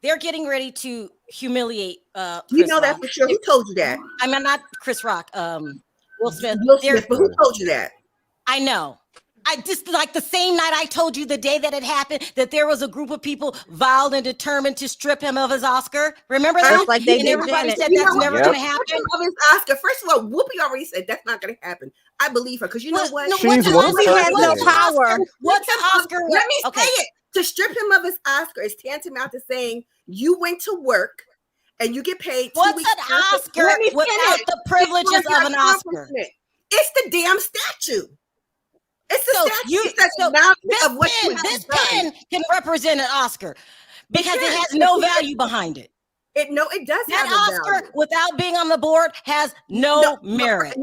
They're getting ready to humiliate Chris You know that Rock. for sure. Who told you that? I mean, not Chris Rock, Will Smith. Will Smith, but who told you that? I know. I just like the same night I told you the day that it happened that there was a group of people vowed and determined to strip him of his Oscar. Remember that? Like they and did everybody Janet. said that's never going to happen. Of his Oscar. First of all, Whoopi already said that's not going to happen. I believe her because you know what? No, She's one Whoopi has no power. What's Oscar? Let me say it. To strip him of his Oscar is tantamount to saying you went to work and you get paid. What's an Oscar without the privileges of an Oscar? It's the damn statue. It's the statue. This pen can represent an Oscar because it has no value behind it. It does. That Oscar, without being on the board, has no merit.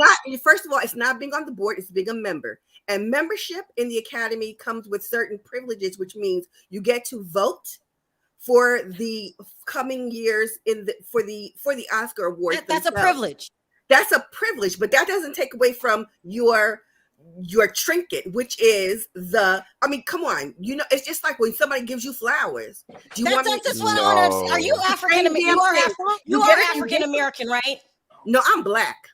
First of all, it's not being on the board; it's being a member. And membership in the Academy comes with certain privileges, which means you get to vote for the coming years for the Oscar awards. That's a privilege. That's a privilege, but that doesn't take away from your trinket, which is come on, it's just like when somebody gives you flowers. Do you want that's what I want to understand. Are you African American? You are African American, right? No, I'm Black.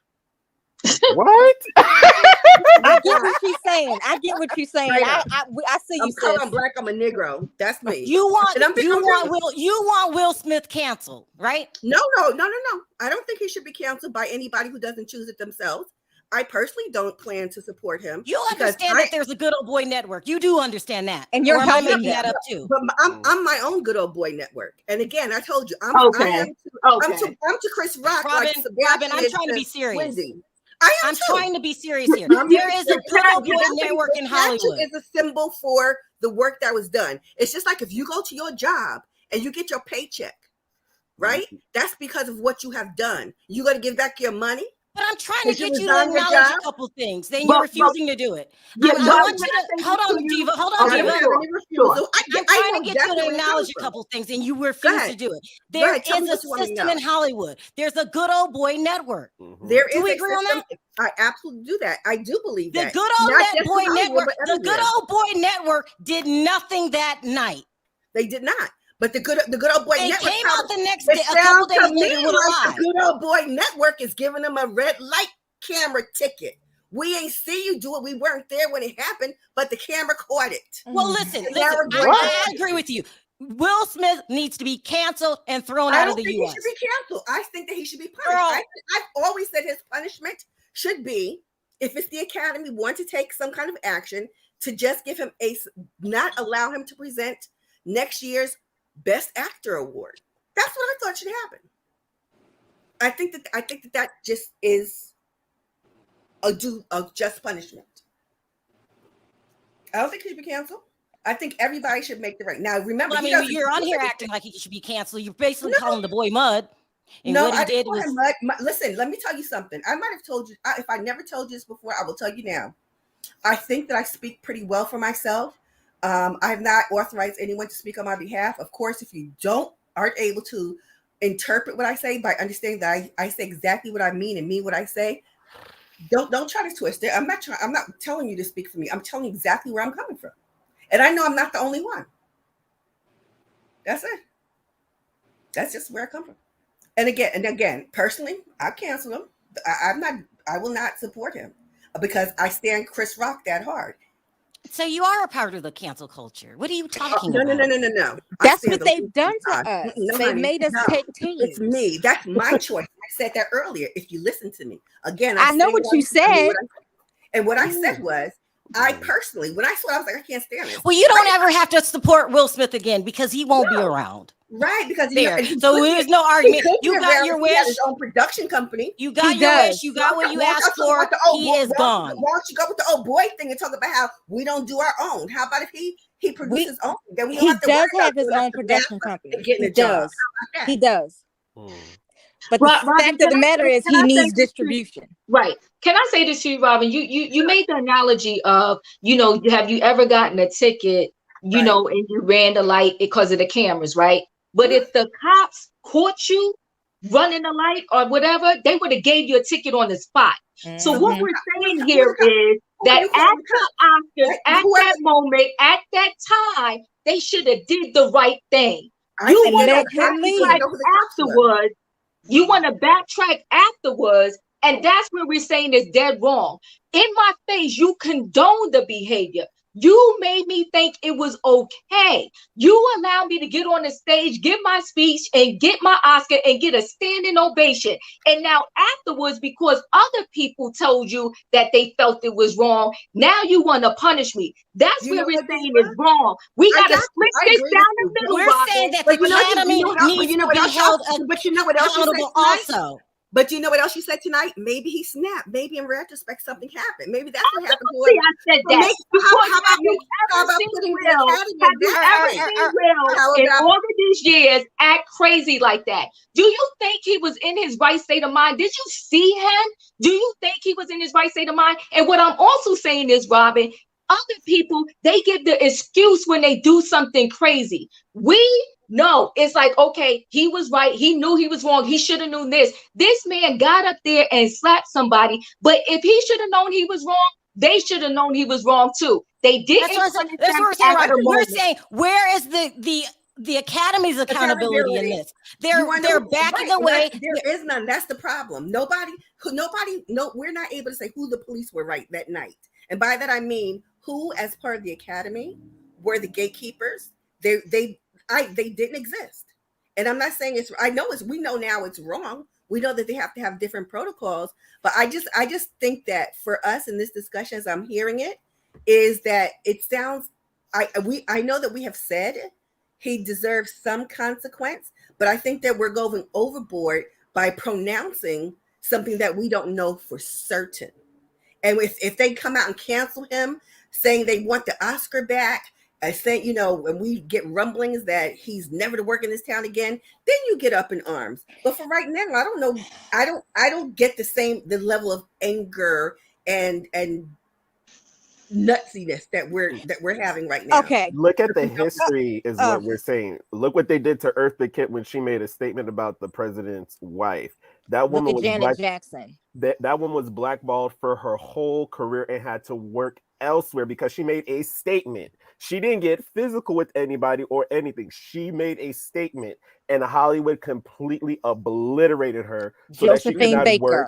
What? I get what she's saying. I see you. I'm Black. I'm a Negro. That's me. You want Will Smith canceled, right? No. I don't think he should be canceled by anybody who doesn't choose it themselves. I personally don't plan to support him. You understand that there's a good old boy network. You do understand that. And you're helping that up too. But I'm my own good old boy network. And again, I told you, I'm to Chris Rock. Robin, I'm trying to be serious. Wendy. I'm trying to be serious here. There is a good old boy network in Hollywood. It's a symbol for the work that was done. It's just like if you go to your job and you get your paycheck, right? That's because of what you have done. You got to give back your money. But I'm trying to get you to acknowledge a couple things. Then you're refusing to do it. I want you to hold on, Diva. I'm trying to get you to acknowledge a couple things, and you refuse to do it. There is a system in Hollywood. There's a good old boy network. Do we agree on that? I absolutely do that. I do believe that. The good old boy network did nothing that night. They did not. But the good old boy network came out the next day, a couple days later with a lie. The good old boy network is giving them a red light camera ticket. We ain't see you do it. We weren't there when it happened, but the camera caught it. Well, listen. I agree with you. Will Smith needs to be canceled and thrown out of the U.S. He should be canceled. I think that he should be punished. I've always said his punishment should be if it's the Academy want to take some kind of action to just give him not allow him to present next year's Best Actor award. That's what I thought should happen. I think that just is a just punishment. I don't think he should be canceled. I think everybody should make the right. Now, remember, well, I mean, you're on here acting like he should be canceled. You're basically calling the boy mud. And no, what he did was mud. Listen, let me tell you something. I might have told you. If I never told you this before, I will tell you now. I think that I speak pretty well for myself. I have not authorized anyone to speak on my behalf. Of course, if you aren't able to interpret what I say by understanding that I say exactly what I mean and mean what I say, don't try to twist it. I'm not telling you to speak for me. I'm telling you exactly where I'm coming from. And I know I'm not the only one. That's it. That's just where I come from. And again, personally, I cancel him. I will not support him because I stand Chris Rock that hard. So you are a part of the cancel culture. What are you talking about? No. That's what they've done to us. They've made us take teams. It's me. That's my choice. I said that earlier. If you listen to me. Again, I know what you said. And what I said was, I personally, when I saw it, I was like, I can't stand it. Well, you don't ever have to support Will Smith again because he won't be around. Right, because so there's no argument. You got your wish. He had his own production company. You got your wish. You got what you asked for. He is gone. Why don't you go with the old boy thing and talk about how we don't do our own? How about if he produces his own? Then we he does have his own production company. He does. He does. But the fact of the matter is, he needs distribution. Right. Can I say this to you, Robin? You made the analogy of, have you ever gotten a ticket, and you ran the light because of the cameras, right? But if the cops caught you running the light or whatever, they would have gave you a ticket on the spot. So what we're saying here is that at the Oscars, at that moment, at that time, they should have did the right thing. You want to backtrack afterwards. You want to backtrack afterwards, and that's what we're saying is dead wrong. In my face, you condone the behavior. You made me think it was okay. You allowed me to get on the stage, give my speech, and get my Oscar and get a standing ovation. And now afterwards, because other people told you that they felt it was wrong, now you want to punish me. That's where we're saying is wrong. We got to split this down the middle. We're saying that the Academy needs to be held accountable also. But you know what else you said tonight? Maybe he snapped. Maybe in retrospect something happened. Maybe that's what happened. I said that. How about putting Will in all of these years act crazy like that? Do you think he was in his right state of mind? Did you see him? Do you think he was in his right state of mind? And what I'm also saying is, Robin, other people, they give the excuse when they do something crazy. No, it's like, okay, he was right. He knew he was wrong. He should have known this. This man got up there and slapped somebody. But if he should have known he was wrong, they should have known he was wrong too. They didn't. That's what we're saying. We're saying, where is the Academy's accountability in this? They're backing away. There is none. That's the problem. Nobody. We're not able to say who the police were right that night. And by that I mean who, as part of the Academy, were the gatekeepers. They didn't exist. And I'm not saying we know now it's wrong. We know that they have to have different protocols, but I just think that for us in this discussion, as I'm hearing it, is that it sounds, I know that we have said he deserves some consequence, but I think that we're going overboard by pronouncing something that we don't know for certain. And if they come out and cancel him, saying they want the Oscar back, I think, when we get rumblings that he's never to work in this town again, then you get up in arms. But for right now, I don't know. I don't get the level of anger and nutsiness that we're having right now. Okay. Look at the history is what we're saying. Look what they did to Eartha Kitt when she made a statement about the president's wife. That woman was Janet Jackson. That woman was blackballed for her whole career and had to work elsewhere because she made a statement. She didn't get physical with anybody or anything. She made a statement, and Hollywood completely obliterated her so that she could not Baker.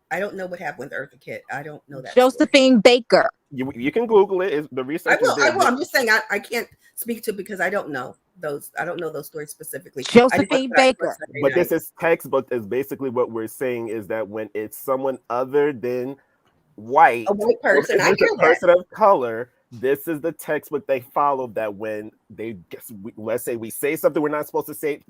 I don't know what happened with Eartha Kitt. I don't know that. Josephine Baker. You can Google it. The research. I will. I'm just saying I can't speak to it because I don't know. those. I don't know those stories specifically. Josephine Baker. But this is textbook. Is basically what we're saying is that when it's someone other than white, a white person, I hear a person of color, this is the textbook they follow. That when they let's say we say something we're not supposed to say,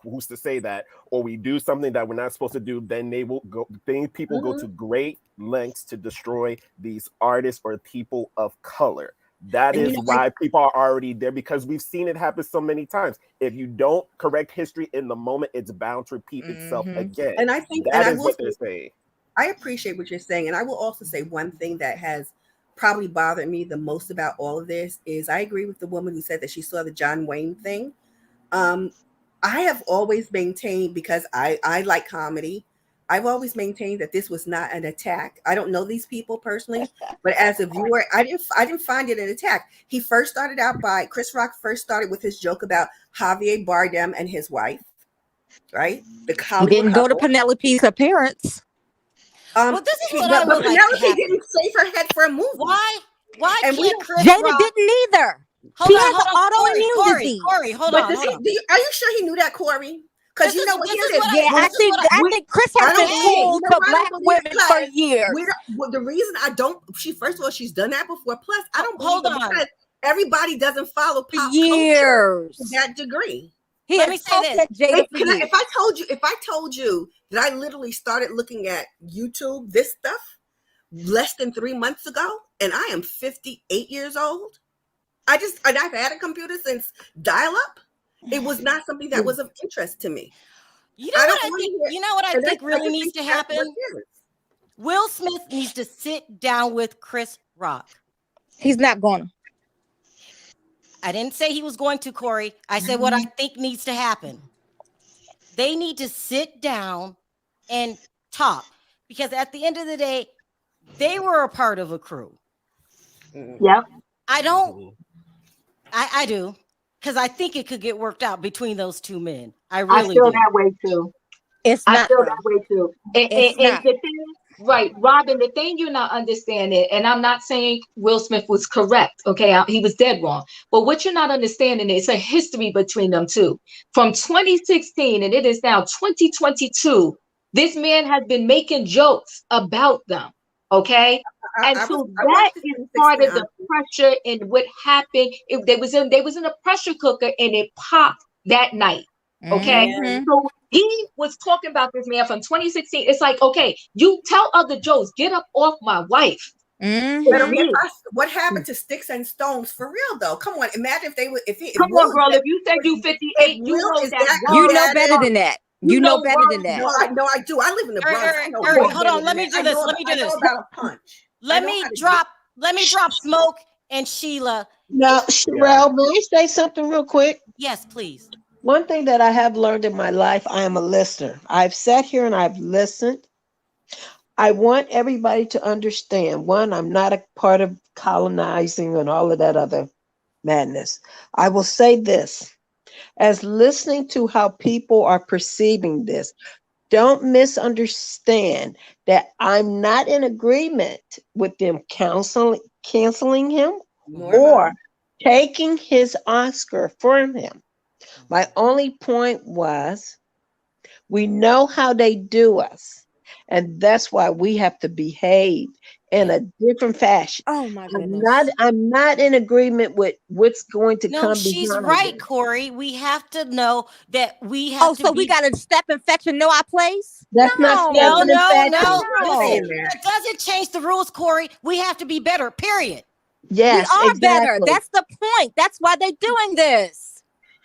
who's to say that, or we do something that we're not supposed to do, then they will go. Then people go to great lengths to destroy these artists or people of color. That is why people are already there, because we've seen it happen so many times. If you don't correct history in the moment, it's bound to repeat itself again. And I think that is what they're saying. I appreciate what you're saying. And I will also say one thing that has probably bothered me the most about all of this is I agree with the woman who said that she saw the John Wayne thing. I have always maintained, because I like comedy, I've always maintained that this was not an attack. I don't know these people personally, but as a viewer, I didn't find it an attack. He first started out by Chris Rock first started with his joke about Javier Bardem and his wife, right? He didn't go to Penelope's appearance. Well, this is what I would like to happen. Didn't save her head for a movie. Why And can't Chris Jada Rock... didn't either. Hold She on, has an autoimmune disease. Corey, hold on. Are you sure he knew that, Corey? Because you know what? I think Chris has been cool to black women for years. The reason I don't, first of all, she's done that before. Plus, I don't believe Hold on. Because everybody doesn't follow pop years culture to that degree. Let me say this. If I told you that I literally started looking at YouTube, this stuff, less than 3 months ago, and I am 58 years old. I've had a computer since dial-up. It was not something that was of interest to me. You know what I think really needs to happen? Will Smith needs to sit down with Chris Rock. He's not going to. I didn't say he was going to, Corey. I said what I think needs to happen. They need to sit down and talk, because at the end of the day, they were a part of a crew. Yep. I do. Because I think it could get worked out between those two men. I really feel do. that way too. I feel that way too. And the thing, right, Robin, the thing you're not understanding, and I'm not saying Will Smith was correct, okay? He was dead wrong. But what you're not understanding is a history between them two. From 2016, and it is now 2022, this man has been making jokes about them, okay? And so that is part of the pressure and what happened. They was in a pressure cooker and it popped that night. Okay. So he was talking about this man from 2016. It's like, okay, you tell other Joes, get up off my wife. What happened to Sticks and Stones for real though? Come on, imagine if they would. Come on, girl. If you said you 58, you know better than that. You know better than that. No, I do. I live in the Bronx. Hold on. Let me do this. About a punch. Let me drop Smoke and Sheila. Now, Sharrell, may I say something real quick? Yes, please. One thing that I have learned in my life, I am a listener. I've sat here and I've listened. I want everybody to understand, one, I'm not a part of colonizing and all of that other madness. I will say this, as listening to how people are perceiving this, don't misunderstand that I'm not in agreement with them canceling him or taking his Oscar from him. My only point was, we know how they do us, and that's why we have to behave in a different fashion. Oh my goodness. I'm not in agreement with what's going to come. She's right, Corey. We have to know that we have to. So we got to step and fetch and know our place? That's no. Listen, that doesn't change the rules, Corey. We have to be better, period. Yes, we are better. That's the point. That's why they're doing this.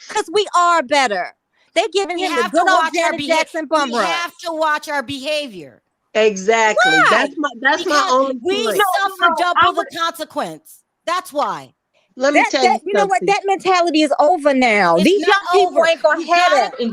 Because we are better. They're giving him the good old Janet Jackson bum rush. We have to watch our behavior. Exactly. Why? That's my only point. We suffer double the consequence. That's why. Let me tell you, you know what? That mentality is over now. These young people ain't gonna have that. You're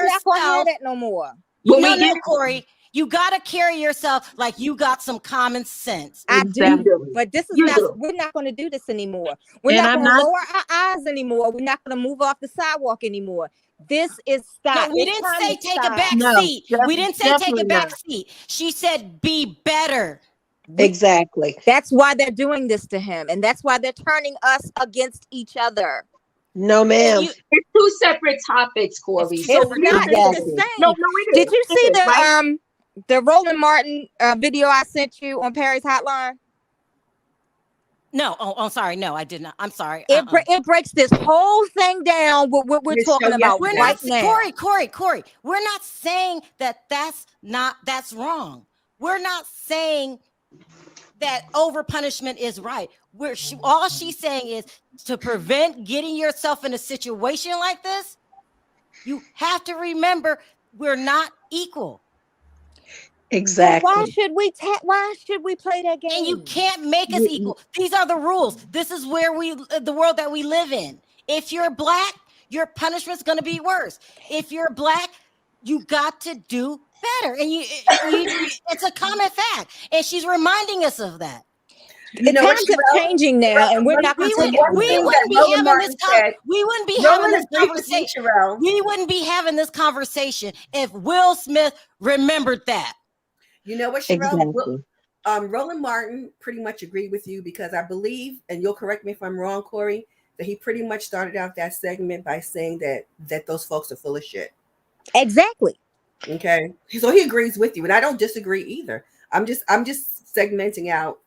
not gonna have that no more. No, Corey. You gotta carry yourself like you got some common sense. I do, but this is not. We're not going to do this anymore. We're not going to lower our eyes anymore. We're not going to move off the sidewalk anymore. This is stop. No, we didn't say take a back seat. We didn't say take a back seat. She said be better. Exactly. That's why they're doing this to him, and that's why they're turning us against each other. No, ma'am. It's two separate topics, Corey. It's not. It's the same. No, it Did is. you see right? the Roland Martin video I sent you on Perry's Hotline? No, I'm sorry. No, I did not. I'm sorry. It breaks this whole thing down. What we're talking about We're right not, now. Corey. We're not saying that's wrong. We're not saying that over punishment is right. All she's saying is to prevent getting yourself in a situation like this, you have to remember we're not equal. Exactly. Why should we play that game? And you can't make us equal. These are the rules. This is where the world that we live in. If you're black, your punishment's going to be worse. If you're black, you got to do better. And it's a common fact. And she's reminding us of that. The times are changing now, and we're not going to take it. We wouldn't be having this conversation. We wouldn't be having this conversation if Will Smith remembered that. You know what, Sharrell? Exactly. Roland Martin pretty much agreed with you, because I believe, and you'll correct me if I'm wrong, Corey, that he pretty much started out that segment by saying that those folks are full of shit. Exactly. Okay. So he agrees with you, and I don't disagree either. I'm just segmenting out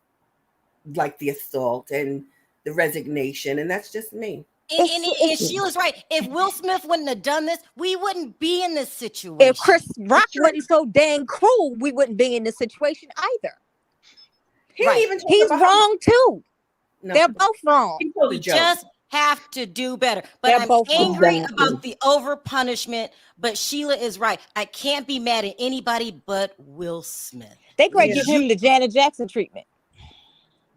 like the assault and the resignation, and that's just me. And Sheila's right. If Will Smith wouldn't have done this, we wouldn't be in this situation. If Chris Rock wasn't so dang cruel, we wouldn't be in this situation either. He's wrong too. No, they're both wrong. We just have to do better. But I'm angry about the over punishment. But Sheila is right. I can't be mad at anybody but Will Smith. They could give him the Janet Jackson treatment.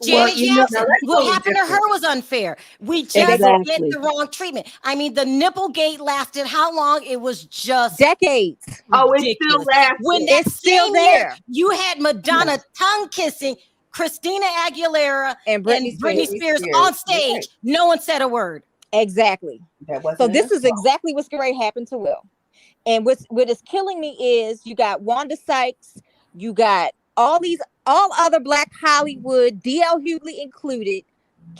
Janet Jackson, what happened to her was unfair. We just get the wrong treatment. I mean, the Nipplegate lasted how long? It was just decades. Oh, it's still lasting. When it's still there. You had Madonna tongue kissing Christina Aguilera and Britney Spears on stage. Right. No one said a word. Exactly. So this is exactly what's going to happen to Will. And what is killing me is you got Wanda Sykes, you got all other Black Hollywood, D.L. Hughley included,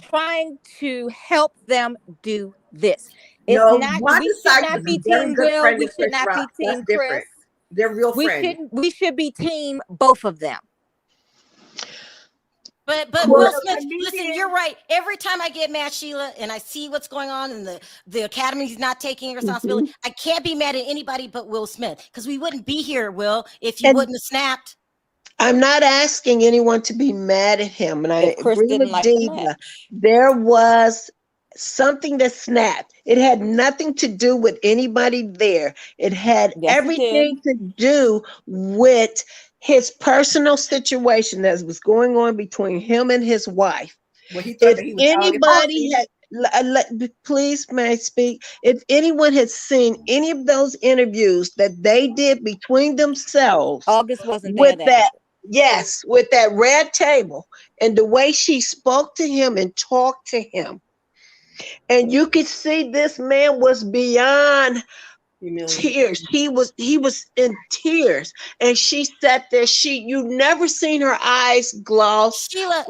trying to help them do this. We should not be Team Will. We should not be Team Chris. They're real friends. We should be Team both of them. But Will Smith, listen, you're right. Every time I get mad, Sheila, and I see what's going on and the Academy's not taking responsibility, I can't be mad at anybody but Will Smith, because we wouldn't be here, Will, if you wouldn't have snapped. I'm not asking anyone to be mad at him, and I agree with Diva. There was something that snapped. It had nothing to do with anybody there. It had everything to do with his personal situation that was going on between him and his wife. Well, if anybody had, please may I speak, if anyone had seen any of those interviews that they did between themselves, August wasn't there with that. Yes, with that red table and the way she spoke to him and talked to him. And you could see this man was beyond tears. He was in tears. And she sat there. You never seen her eyes gloss. Sheila,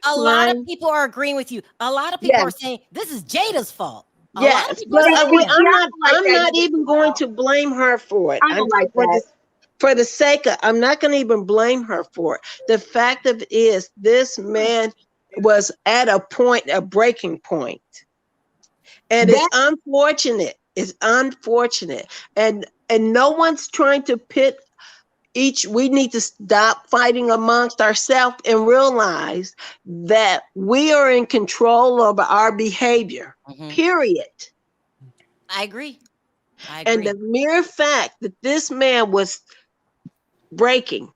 a lot of people are agreeing with you. A lot of people are saying this is Jada's fault. Yes, but I'm not even going to blame her for it. I don't like that. For the sake of, I'm not going to even blame her for it. The fact of it is, this man was at a breaking point. And it's unfortunate. It's unfortunate. And no one's trying to pit we need to stop fighting amongst ourselves and realize that we are in control of our behavior, period. I agree. And the mere fact that this man was breaking,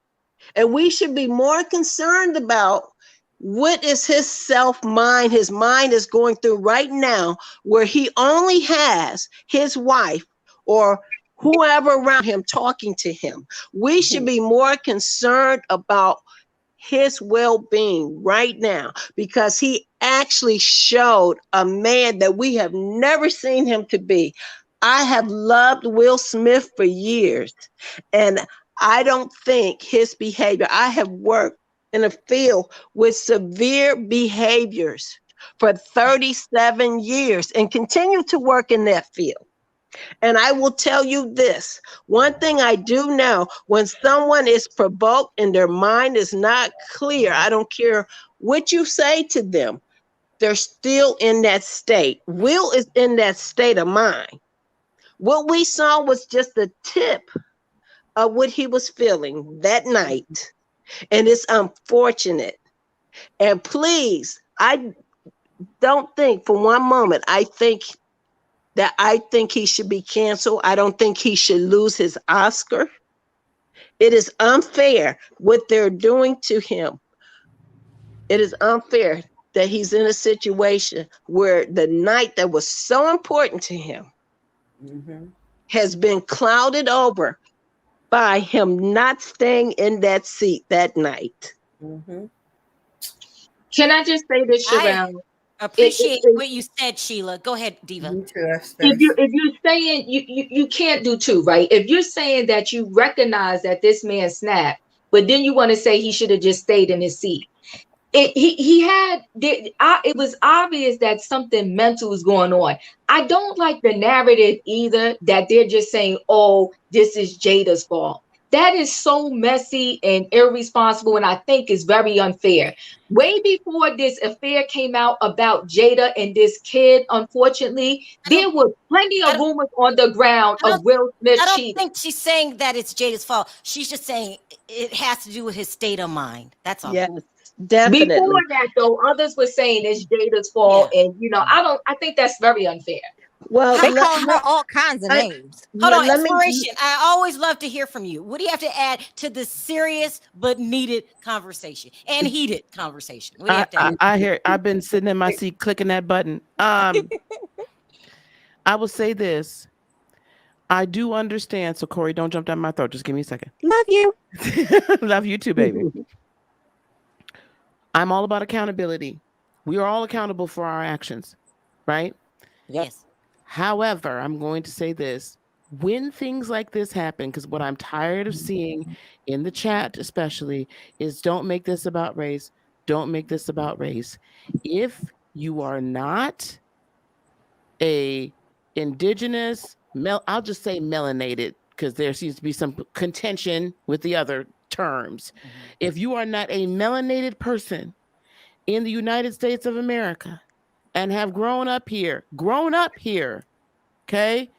and we should be more concerned about what is his self-mind, his mind is going through right now, where he only has his wife or whoever around him talking to him. We should be more concerned about his well-being right now, because he actually showed a man that we have never seen him to be. I have loved Will Smith for years, and I don't think his behavior, I have worked in a field with severe behaviors for 37 years and continue to work in that field. And I will tell you this, one thing I do know, when someone is provoked and their mind is not clear, I don't care what you say to them, they're still in that state. Will is in that state of mind. What we saw was just the tip of what he was feeling that night. And it's unfortunate. And please, I don't think for one moment, I think he should be canceled. I don't think he should lose his Oscar. It is unfair what they're doing to him. It is unfair that he's in a situation where the night that was so important to him has been clouded over by him not staying in that seat that night. Can I just say this, Sharrell? Appreciate what you said, Sheila. Go ahead, Diva. If you're saying you can't do two, right? If you're saying that you recognize that this man snapped, but then you want to say he should have just stayed in his seat. It was obvious that something mental was going on. I don't like the narrative either that they're just saying, oh, this is Jada's fault. That is so messy and irresponsible, and I think is very unfair. Way before this affair came out about Jada and this kid, unfortunately, there were plenty of rumors on the ground of Will Smith cheating. I don't think she's saying that it's Jada's fault. She's just saying it has to do with his state of mind. That's all. Yes, definitely. Before that, though, others were saying it's Jada's fault, and I think that's very unfair. Well, they call her all kinds of names. Hold on, Inspiration. I always love to hear from you. What do you have to add to this serious but needed conversation and heated conversation? What do you have to add? I hear. I've been sitting in my seat clicking that button. I will say this. I do understand. So Corey, don't jump down my throat. Just give me a second. Love you. Love you too, baby. I'm all about accountability. We are all accountable for our actions, right? Yes. However, I'm going to say this. When things like this happen, because what I'm tired of seeing in the chat especially is don't make this about race. Don't make this about race. If you are not a indigenous, I'll just say melanated, because there seems to be some contention with the other terms. If you are not a melanated person in the United States of America and have grown up here, okay,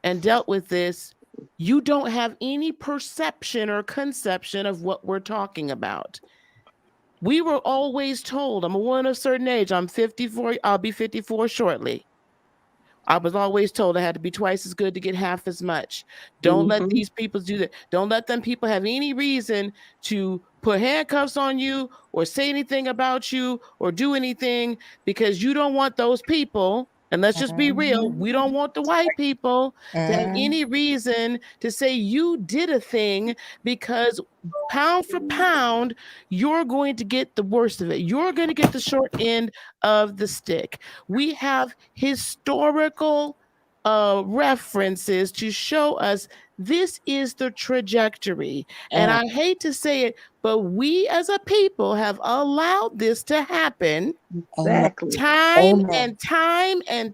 and dealt with this, you don't have any perception or conception of what we're talking about. We were always told, I'm a woman of a certain age, I'm 54, I'll be 54 shortly. I was always told I had to be twice as good to get half as much. Don't let these people do that. Don't let them people have any reason to put handcuffs on you or say anything about you or do anything, because you don't want those people. And let's just be real. We don't want the white people to have any reason to say you did a thing, because pound for pound, you're going to get the worst of it. You're going to get the short end of the stick. We have historical references to show us this is the trajectory. And I hate to say it, but we as a people have allowed this to happen time and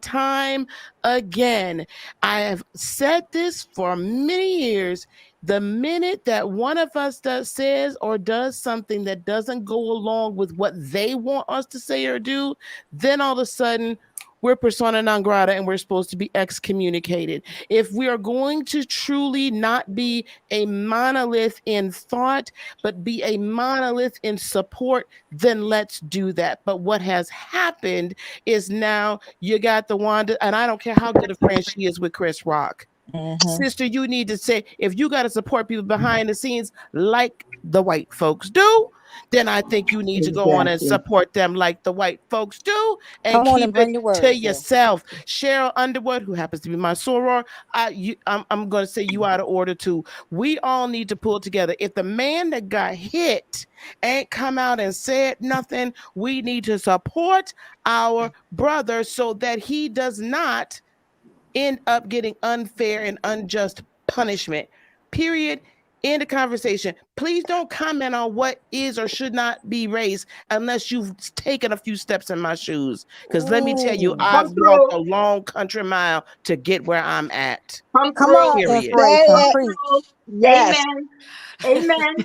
time again. I have said this for many years. The minute that one of us says or does something that doesn't go along with what they want us to say or do, then all of a sudden we're persona non grata and we're supposed to be excommunicated. If we are going to truly not be a monolith in thought, but be a monolith in support, then let's do that. But what has happened is now you got the Wanda, and I don't care how good a friend she is with Chris Rock. Sister, you need to say, if you got to support people behind the scenes like the white folks do, then I think you need to go on and support them like the white folks do, and keep it to yourself. Sharrell Underwood, who happens to be my soror, I'm going to say you out of order too. We all need to pull together. If the man that got hit ain't come out and said nothing, we need to support our brother so that he does not end up getting unfair and unjust punishment. Period. End of conversation. Please don't comment on what is or should not be race unless you've taken a few steps in my shoes. Because let me tell you, I've walked a long country mile to get where I'm at. Come on, through. inspiration, preach. Yes. Amen.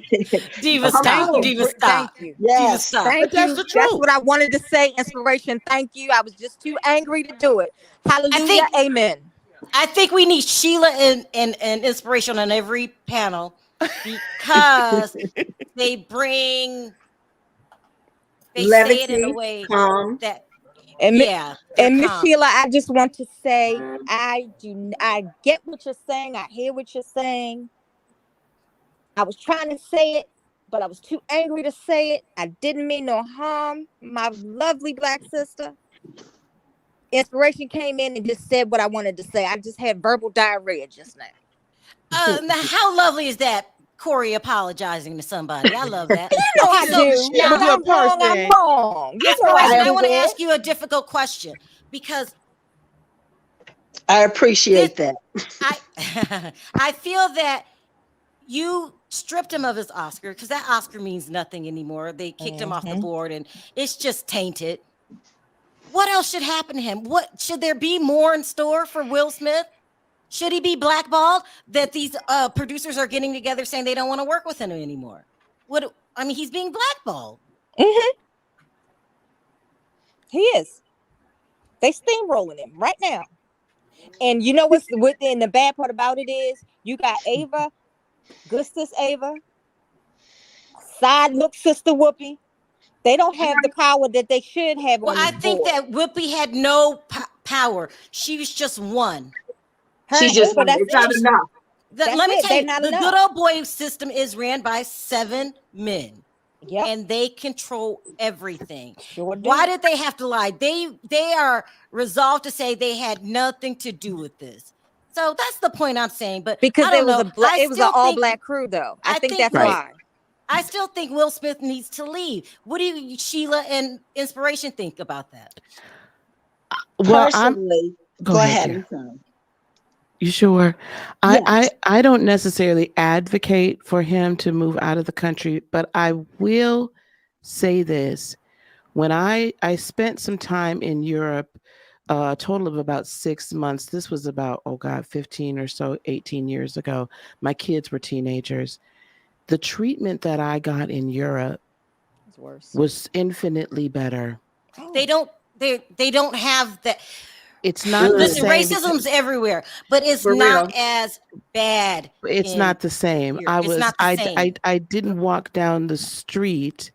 Diva, Come stop. through. Diva, stop. Thank you. Diva, stop. Thank But that's you. the That's truth. what I wanted to say. Inspiration. Thank you. I was just too angry to do it. Hallelujah. Amen. I think we need Sheila and Inspiration on every panel because they bring, they say it in a way that, and yeah. And Miss Sheila, I just want to say, I get what you're saying. I hear what you're saying. I was trying to say it, but I was too angry to say it. I didn't mean no harm. My lovely Black sister. Inspiration came in and just said what I wanted to say. I just had verbal diarrhea just now. Now how lovely is that? Corey apologizing to somebody. I love that. You know I do. Now, When I'm wrong, I'm wrong. You know I want to ask you a difficult question because I appreciate that. I feel that you stripped him of his Oscar because that Oscar means nothing anymore. They kicked him off the board and it's just tainted. What else should happen to him? What should there be more in store for Will Smith? Should he be blackballed? That these producers are getting together saying they don't want to work with him anymore. He's being blackballed. He is. They steamrolling him right now. And you know what's within the bad part about it is you got Ava, good sis Ava, side look sister Whoopi. They don't have the power that they should have. Well, I think that Whoopi had no power. She was just one. She's just one. It's not enough. Let me tell you, the good old boy system is ran by 7 men. Yep. And they control everything. Sure do. Why did they have to lie? They are resolved to say they had nothing to do with this. So that's the point I'm saying. But because it was an all black crew, though. I think that's why. I still think Will Smith needs to leave. What do you, Sheila and Inspiration, think about that? Well, personally, go ahead. You sure? Yes. I don't necessarily advocate for him to move out of the country, but I will say this. When I spent some time in Europe, a total of about 6 months. This was about, 15 or so, 18 years ago. My kids were teenagers. The treatment that I got in Europe was infinitely better. They don't have that. It's not the same. Racism's everywhere, but it's not as bad. It's not the same. I didn't walk down the street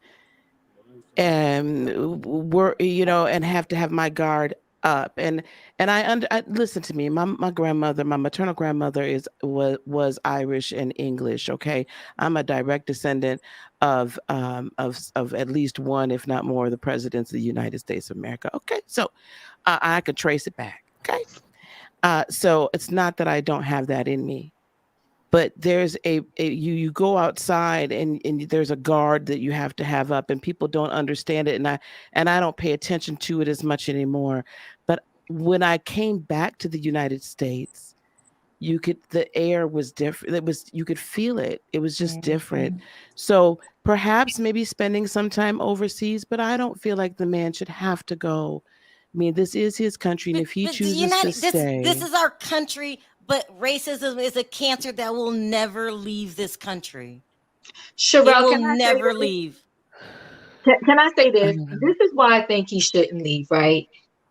and and have to have my guard up. And I listen to me. My grandmother, my maternal grandmother was Irish and English. Okay, I'm a direct descendant of at least one, if not more, of the presidents of the United States of America. Okay, so I could trace it back. Okay, so it's not that I don't have that in me, but there's you go outside and there's a guard that you have to have up, and people don't understand it, and I don't pay attention to it as much anymore. But when I came back to the United States, the air was different. You could feel it. It was just different. So perhaps maybe spending some time overseas, but I don't feel like the man should have to go. I mean, this is his country, and if he chooses to stay, this is our country. But racism is a cancer that will never leave this country. Sharrell, it will never leave. Can I say this? This is why I think he shouldn't leave, right?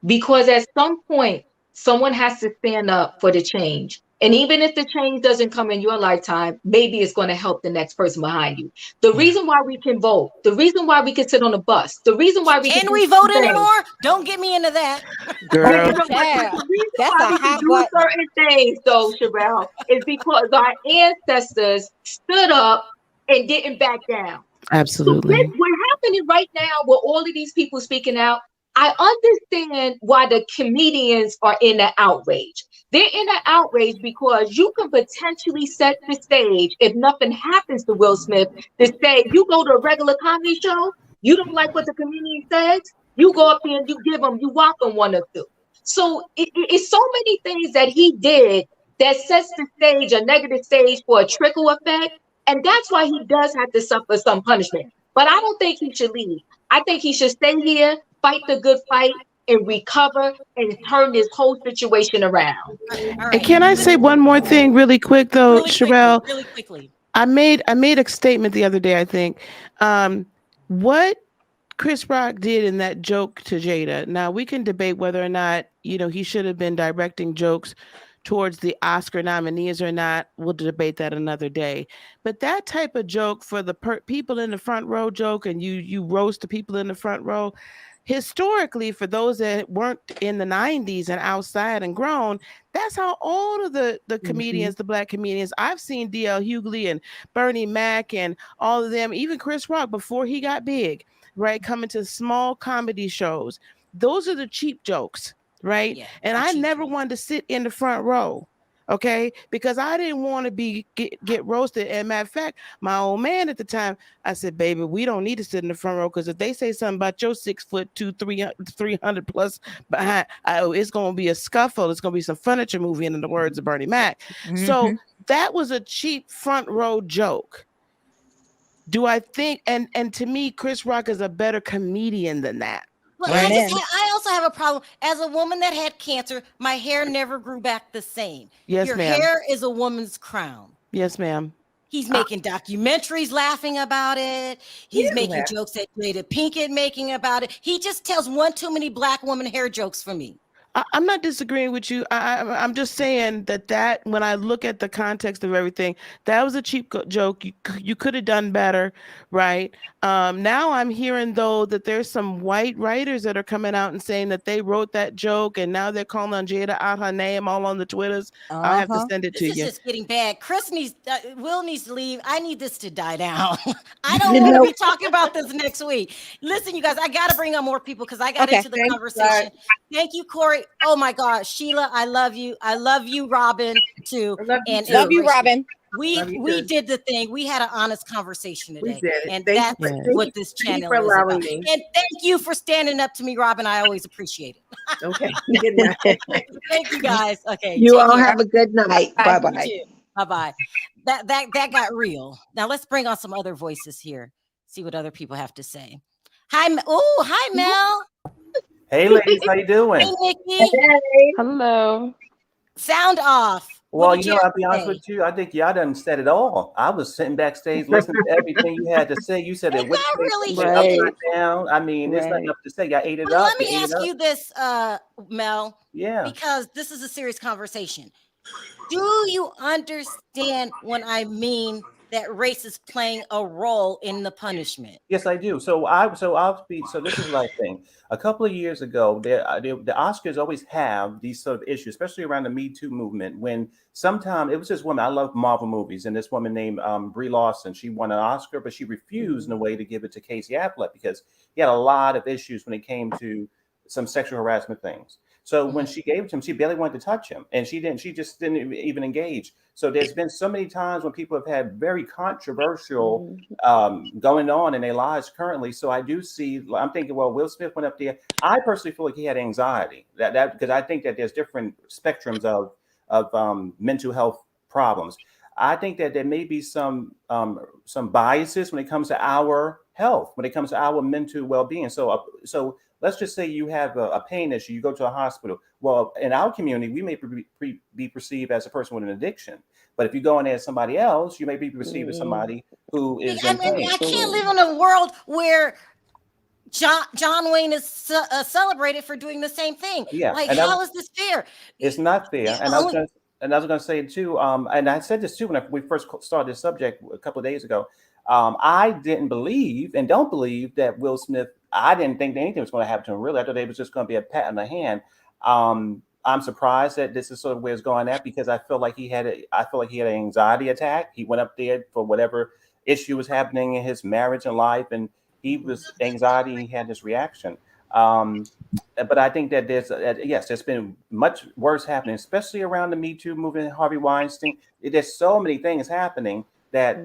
Because at some point, someone has to stand up for the change. And even if the change doesn't come in your lifetime, maybe it's going to help the next person behind you. The reason why we can vote, the reason why we can sit on a bus, the reason why we can we vote anymore? Don't get me into that. Girl. The reason why we can do certain things, though, Sharrell, is because our ancestors stood up and didn't back down. Absolutely. So what's happening right now with all of these people speaking out, I understand why the comedians are in an outrage. They're in an outrage because you can potentially set the stage if nothing happens to Will Smith to say, you go to a regular comedy show, you don't like what the comedian says, you go up there and you walk on one or two. So it's so many things that he did that sets the stage, a negative stage for a trickle effect. And that's why he does have to suffer some punishment. But I don't think he should leave. I think he should stay here, fight the good fight, and recover and turn this whole situation around. All right. And can I say one more thing really quick though, Sharrell? Really quickly. I made a statement the other day, I think. What Chris Rock did in that joke to Jada. Now we can debate whether or not, he should have been directing jokes towards the Oscar nominees or not. We'll debate that another day. But that type of joke for the people in the front row joke, and you roast the people in the front row, historically, for those that weren't in the 90s and outside and grown, that's how all of the comedians, the Black comedians, I've seen D.L. Hughley and Bernie Mac and all of them, even Chris Rock before he got big, right, coming to small comedy shows. Those are the cheap jokes, right? Yeah, and I never wanted to sit in the front row, okay, because I didn't want to get roasted. And matter of fact, my old man at the time, I said, baby, we don't need to sit in the front row, because if they say something about your 6'2", 300 plus behind, it's going to be a scuffle. It's going to be some furniture moving, in the words of Bernie Mac. So that was a cheap front row joke. Do I think, and to me, Chris Rock is a better comedian than that. Well, I also have a problem. As a woman that had cancer, my hair never grew back the same. Yes, Your ma'am. hair is a woman's crown. Yes, ma'am. He's making documentaries laughing about it. He's making jokes that Jada Pinkett making about it. He just tells one too many Black woman hair jokes for me. I'm not disagreeing with you. I'm just saying that when I look at the context of everything, that was a cheap joke. You could have done better, right? Now I'm hearing, though, that there's some white writers that are coming out and saying that they wrote that joke, and now they're calling on Jada out her name all on the Twitters. I'll have to send it to you. This is just getting bad. Will needs to leave. I need this to die down. I don't want to be talking about this next week. Listen, you guys, I got to bring on more people because I got into the conversation. Thank you, Corey. Oh my God, Sheila, I love you. I love you, Robin, too. Love you, Robin. We did the thing. We had an honest conversation today. We did. And that's what this channel is about. And thank you for standing up to me, Robin. I always appreciate it. Okay. Good night. Thank you, guys. Okay. You all have a good night. Bye-bye. Bye-bye. That got real. Now let's bring on some other voices here. See what other people have to say. Hi, Mel. Hey, ladies, how you doing? Hey, Nikki. Hello. Sound off. Well, I'll be honest with you. I think y'all done said it all. I was sitting backstage listening to everything you had to say. You said it went upside down. I mean, there's nothing up to say. Y'all ate it up. Let me ask you this, Mel. Yeah. Because this is a serious conversation. Do you understand when I mean that race is playing a role in the punishment? Yes, I do. So this is my thing. A couple of years ago, the Oscars always have these sort of issues, especially around the Me Too movement, when sometimes it was this woman, I love Marvel movies, and this woman named Brie Larson, she won an Oscar, but she refused in a way to give it to Casey Affleck because he had a lot of issues when it came to some sexual harassment things. So when she gave it to him, she barely wanted to touch him, and she just didn't even engage. So there's been so many times when people have had very controversial going on in their lives currently. So I do see, I'm thinking, well, Will Smith went up there. I personally feel like he had anxiety that because I think that there's different spectrums of mental health problems. I think that there may be some biases when it comes to our health, when it comes to our mental well-being. So let's just say you have a pain issue, you go to a hospital. Well, in our community, we may be perceived as a person with an addiction. But if you go in there as somebody else, you may be perceived as somebody who is in pain. I can't live in a world where John Wayne is celebrated for doing the same thing. Yeah. Like, how is this fair? It's not fair. And I was going to say too, and I said this too when we first started this subject a couple of days ago. I didn't believe and don't believe that Will Smith, I didn't think that anything was going to happen to him, really. I thought it was just going to be a pat on the hand. I'm surprised that this is sort of where it's going at because I feel like he had an anxiety attack. He went up there for whatever issue was happening in his marriage and life, and he was anxiety. He had this reaction. But I think that there's been much worse happening, especially around the Me Too movement, Harvey Weinstein. There's so many things happening that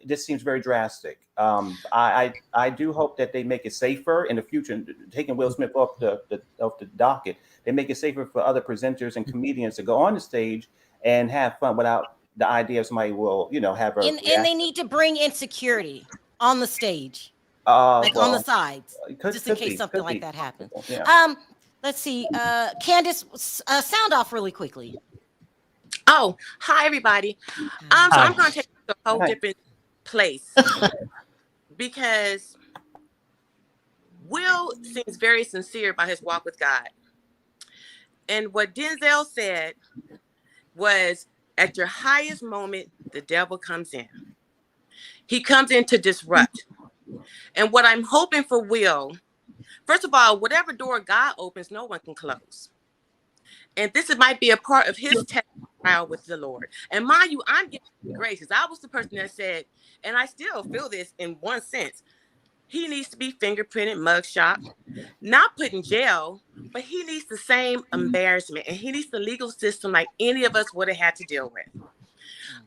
this seems very drastic. I do hope that they make it safer in the future, taking Will Smith off the docket. They make it safer for other presenters and comedians to go on the stage and have fun without the idea of somebody will, have a and they need to bring insecurity on the stage, like on the sides, just in case something like that happens. Yeah. Let's see. Candace, sound off really quickly. Oh, hi everybody. So I'm going to take it to a whole different place because Will seems very sincere about his walk with God. And what Denzel said was, at your highest moment, the devil comes in. He comes in to disrupt. And what I'm hoping for Will, first of all, whatever door God opens, no one can close. And this might be a part of his test trial with the Lord. And mind you, I'm giving grace, because I was the person that said, and I still feel this in one sense, he needs to be fingerprinted, mugshot, not put in jail, but he needs the same embarrassment, and he needs the legal system like any of us would have had to deal with.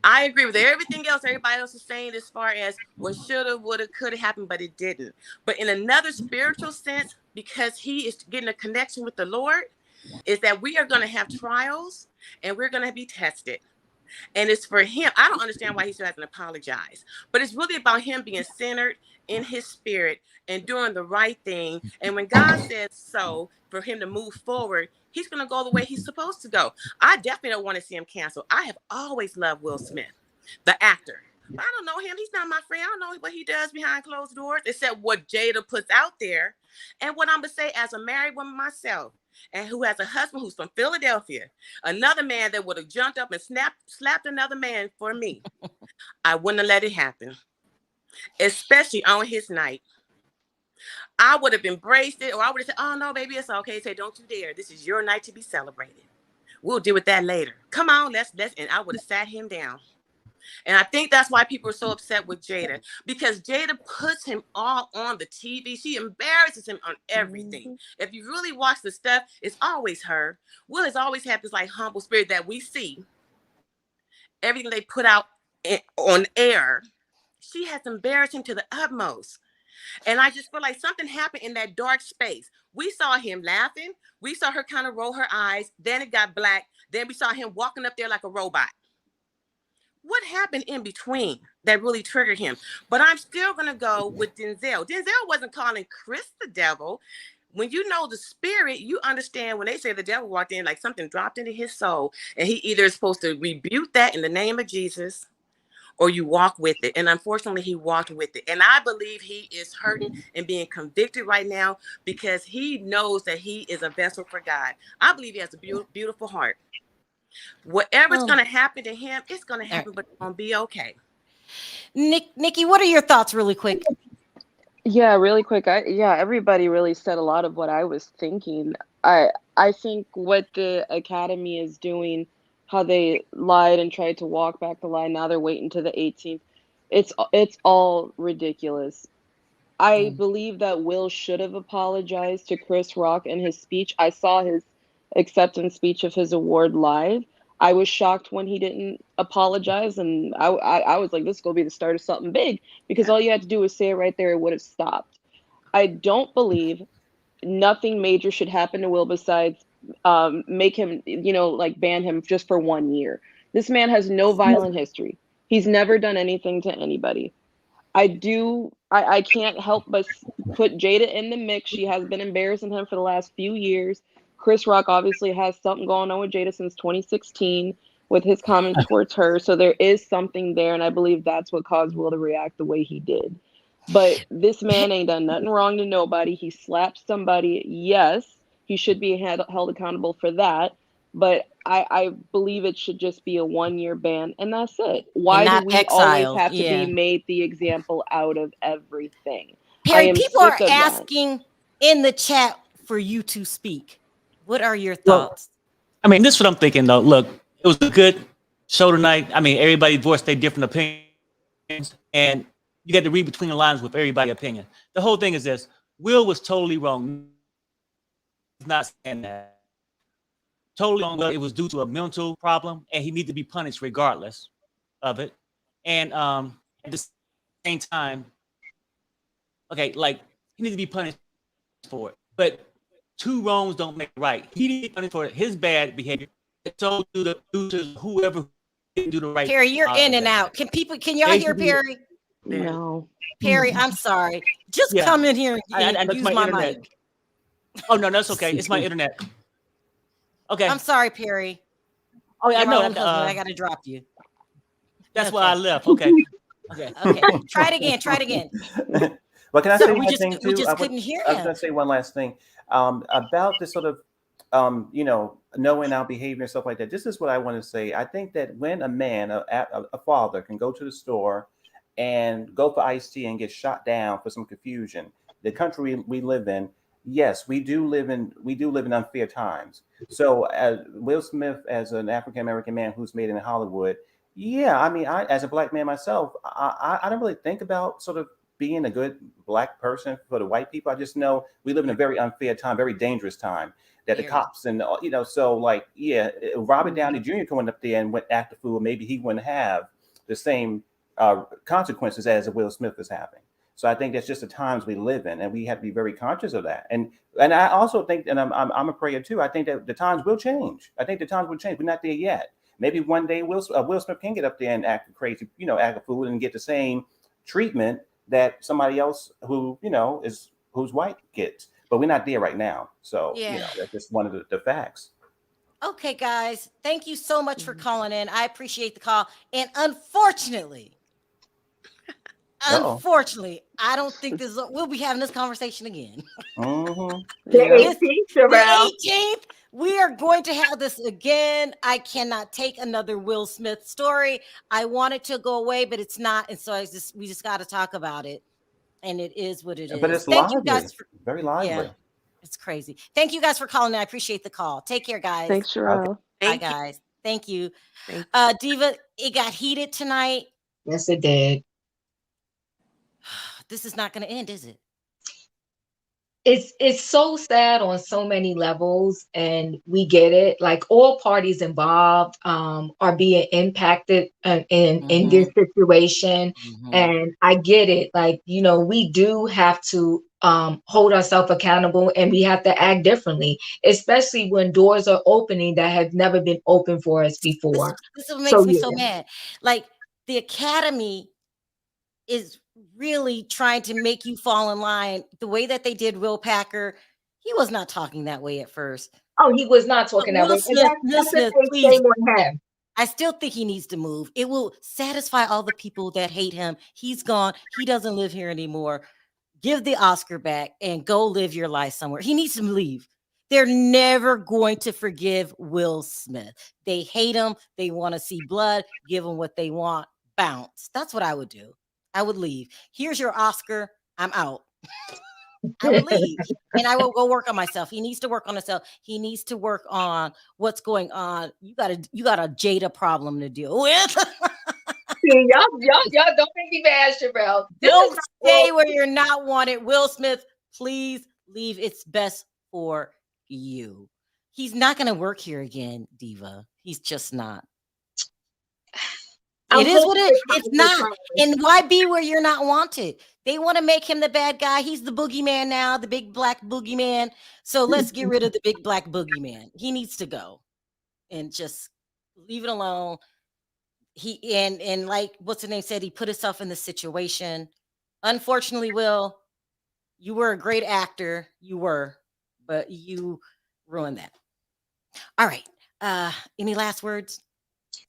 I agree with everything else everybody else is saying as far as what shoulda, woulda, coulda happened, but it didn't. But in another spiritual sense, because he is getting a connection with the Lord, is that we are going to have trials and we're going to be tested. And it's for him. I don't understand why he still hasn't apologized, but it's really about him being centered in his spirit and doing the right thing. And when God says so, for him to move forward, he's going to go the way he's supposed to go. I definitely don't want to see him canceled. I have always loved Will Smith, the actor. But I don't know him. He's not my friend. I don't know what he does behind closed doors, except what Jada puts out there. And what I'm going to say, as a married woman myself, and who has a husband who's from Philadelphia, another man that would have jumped up and slapped another man for me, I wouldn't have let it happen, especially on his night. I would have embraced it, or I would have said, oh, no, baby, it's okay. Say, don't you dare. This is your night to be celebrated. We'll deal with that later. Come on, let's, and I would have sat him down. And I think that's why people are so upset with Jada, because Jada puts him all on the TV. She embarrasses him on everything. If you really watch the stuff, it's always her. Will has always had this like humble spirit that we see. Everything they put out on air, she has embarrassed him to the utmost. And I just feel like something happened in that dark space. We saw him laughing. We saw her kind of roll her eyes. Then it got black. Then we saw him walking up there like a robot. What happened in between that really triggered him? But I'm still going to go with Denzel. Denzel wasn't calling Chris the devil. When you know the spirit, you understand when they say the devil walked in, like something dropped into his soul, and he either is supposed to rebuke that in the name of Jesus, or you walk with it. And unfortunately, he walked with it. And I believe he is hurting and being convicted right now because he knows that he is a vessel for God. I believe he has a beautiful heart. Whatever's going to happen to him, it's going to happen, but it's going to be okay. Nikki, what are your thoughts really quick? Yeah, really quick. Everybody really said a lot of what I was thinking. I think what the Academy is doing, how they lied and tried to walk back the line, now they're waiting to the 18th. It's all ridiculous. I believe that Will should have apologized to Chris Rock in his speech. I saw his acceptance speech of his award live. I was shocked when he didn't apologize, and I was like, this is going to be the start of something big, because all you had to do was say it right there, it would have stopped. I don't believe nothing major should happen to Will besides make him, like ban him just for 1 year. This man has no violent history. He's never done anything to anybody. I can't help but put Jada in the mix. She has been embarrassing him for the last few years. Chris Rock obviously has something going on with Jada since 2016 with his comments towards her. So there is something there, and I believe that's what caused Will to react the way he did. But this man ain't done nothing wrong to nobody. He slapped somebody. Yes, he should be held accountable for that. But I believe it should just be a 1 year ban, and that's it. Why do we always have to be made the example out of everything? Perry, people are asking in the chat for you to speak. What are your thoughts? I mean, this is what I'm thinking, though. Look, it was a good show tonight. I mean, everybody voiced their different opinions, and you got to read between the lines with everybody's opinion. The whole thing is this: Will was totally wrong. He's not saying that. Totally wrong. It was due to a mental problem, and he needed to be punished regardless of it. And at the same time, okay, like he needs to be punished for it. But two wrongs don't make right. He needs to be punished for his bad behavior. So due to whoever do the right. Perry, you're in and out. Can y'all hear Perry? No. Perry, I'm sorry. Just come in here and use my mic. Oh no, that's okay. It's my internet. Okay. I'm sorry, Perry. Oh yeah, I know. I gotta drop you. That's why I left. Okay. Okay. Try it again. But can I say one thing too? We just couldn't hear I was going to say one last thing about this sort of, knowing our behavior and stuff like that. This is what I want to say. I think that when a man, a father, can go to the store and go for iced tea and get shot down for some confusion, the country we live in, yes, we do live in unfair times. So, as Will Smith, as an African American man who's made it in Hollywood, yeah, I mean, as a Black man myself, I don't really think about sort of being a good Black person for the white people. I just know we live in a very unfair time, very dangerous time, that the cops and, so like, Robert Downey Jr. coming up there and went act a fool, maybe he wouldn't have the same consequences as Will Smith is having. So I think that's just the times we live in, and we have to be very conscious of that. And I also think, and I'm a prayer too, I think that the times will change. I think the times will change. We're not there yet. Maybe one day Will Smith can get up there and act crazy, act a fool and get the same treatment that somebody else who, who's white gets. But we're not there right now. So, that's just one of the facts. Okay, guys, thank you so much for calling in. I appreciate the call. And unfortunately, I don't think we'll be having this conversation again. The 18th, Sharrell. The 18th, we are going to have this again. I cannot take another Will Smith story. I want it to go away, but it's not. And so we just got to talk about it. And it is what it is. But it's lively. You guys very lively. Yeah, it's crazy. Thank you guys for calling. I appreciate the call. Take care, guys. Thanks, Sharrell. Bye, guys. Thank you. Diva, it got heated tonight. Yes, it did. This is not going to end, is it? It's so sad on so many levels, and we get it. Like, all parties involved are being impacted in this situation, and I get it. Like, we do have to hold ourselves accountable, and we have to act differently, especially when doors are opening that have never been open for us before. This is what makes me so mad. Like, the Academy is really trying to make you fall in line the way that they did Will Packer. He was not talking that way at first. Oh, he was not talking that way. Please. I still think he needs to move. It will satisfy all the people that hate him. He's gone. He doesn't live here anymore. Give the Oscar back and go live your life somewhere. He needs to leave. They're never going to forgive Will Smith. They hate him. They want to see blood. Give him what they want. Bounce. That's what I would do. I would leave. Here's your Oscar. I'm out. I would leave, and I will go work on myself. He needs to work on himself. He needs to work on what's going on. You got a Jada problem to deal with. y'all don't make me mad, Sharrell. Don't stay where you're not wanted. Will Smith, please leave. It's best for you. He's not going to work here again, Diva. He's just not. It is what it is. It's not. And why be where you're not wanted? They want to make him the bad guy. He's the boogeyman now, the big black boogeyman. So let's get rid of the big black boogeyman. He needs to go and just leave it alone. He and like what's the name said, he put himself in the situation. Unfortunately, Will, you were a great actor. You were, but you ruined that. All right. Any last words?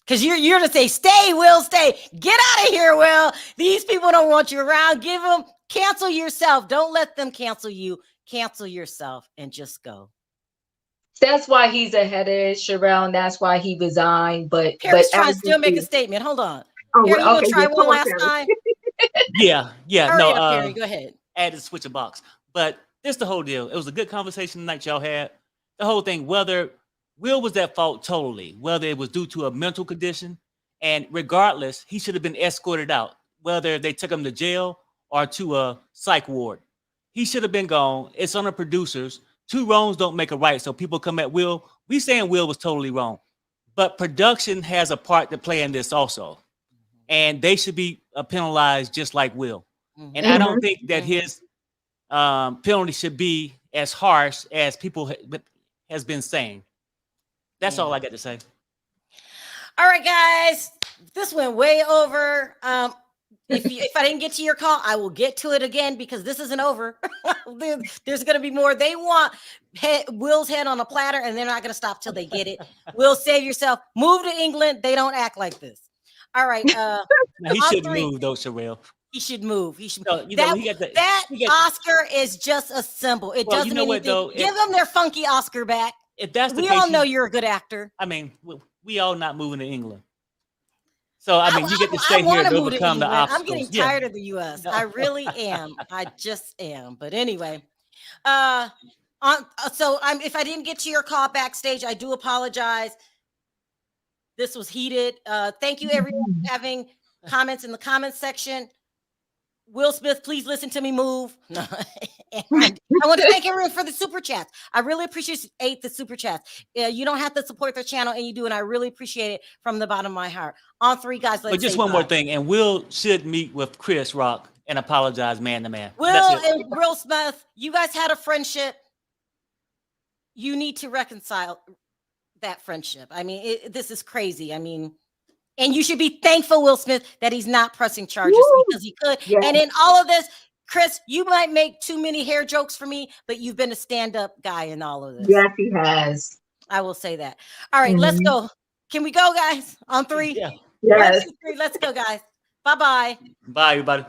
Because you're to say, stay, Will, stay. Get out of here, Will. These people don't want you around. Cancel yourself. Don't let them cancel you. Cancel yourself and just go. That's why he's ahead of it, Sharrell, and that's why he resigned. But Perry's trying to still make a statement. Hold on. Oh, Perry, you want to try one last time? Yeah. Hurry up, Perry. Go ahead. I had to switch a box. But this the whole deal. It was a good conversation tonight y'all had. The whole thing, whether Will was at fault totally, whether it was due to a mental condition, and regardless, he should have been escorted out, whether they took him to jail or to a psych ward. He should have been gone. It's on the producers. Two wrongs don't make a right. So people come at Will. We saying Will was totally wrong, but production has a part to play in this also, and they should be penalized just like Will. And I don't think that his penalty should be as harsh as people has been saying. That's all I got to say. All right, guys, this went way over. If I didn't get to your call, I will get to it again because this isn't over. There's going to be more. They want Will's head on a platter, and they're not going to stop till they get it. Will, save yourself. Move to England. They don't act like this. All right. Now, he should move, though, Sharrell. He should move. He should. No, that Oscar is just a symbol. It doesn't mean anything. Though, give them their funky Oscar back. If that's the we case, all know you're a good actor. I mean, we all not moving to England. So I mean, you get to stay here to overcome the obstacles. I'm getting tired of the U.S. I really am. I just am. But anyway, if I didn't get to your call backstage, I do apologize. This was heated. Thank you, everyone, for having comments in the comments section. Will Smith, please listen to me move. No. I want to thank everyone for the super chats. I really appreciate the super chats. You don't have to support the channel, and you do, and I really appreciate it from the bottom of my heart. On three, guys, let's But just one more thing, and Will should meet with Chris Rock and apologize man to man. Will and Will Smith, you guys had a friendship. You need to reconcile that friendship. I mean, this is crazy. I mean, and you should be thankful, Will Smith, that he's not pressing charges because he could. Yeah. And in all of this, Chris, you might make too many hair jokes for me, but you've been a stand-up guy in all of this. Yes, he has. I will say that. All right, let's go. Can we go, guys? On three? Yeah. Yes. 1, 2, 3, let's go, guys. Bye-bye. Bye, everybody.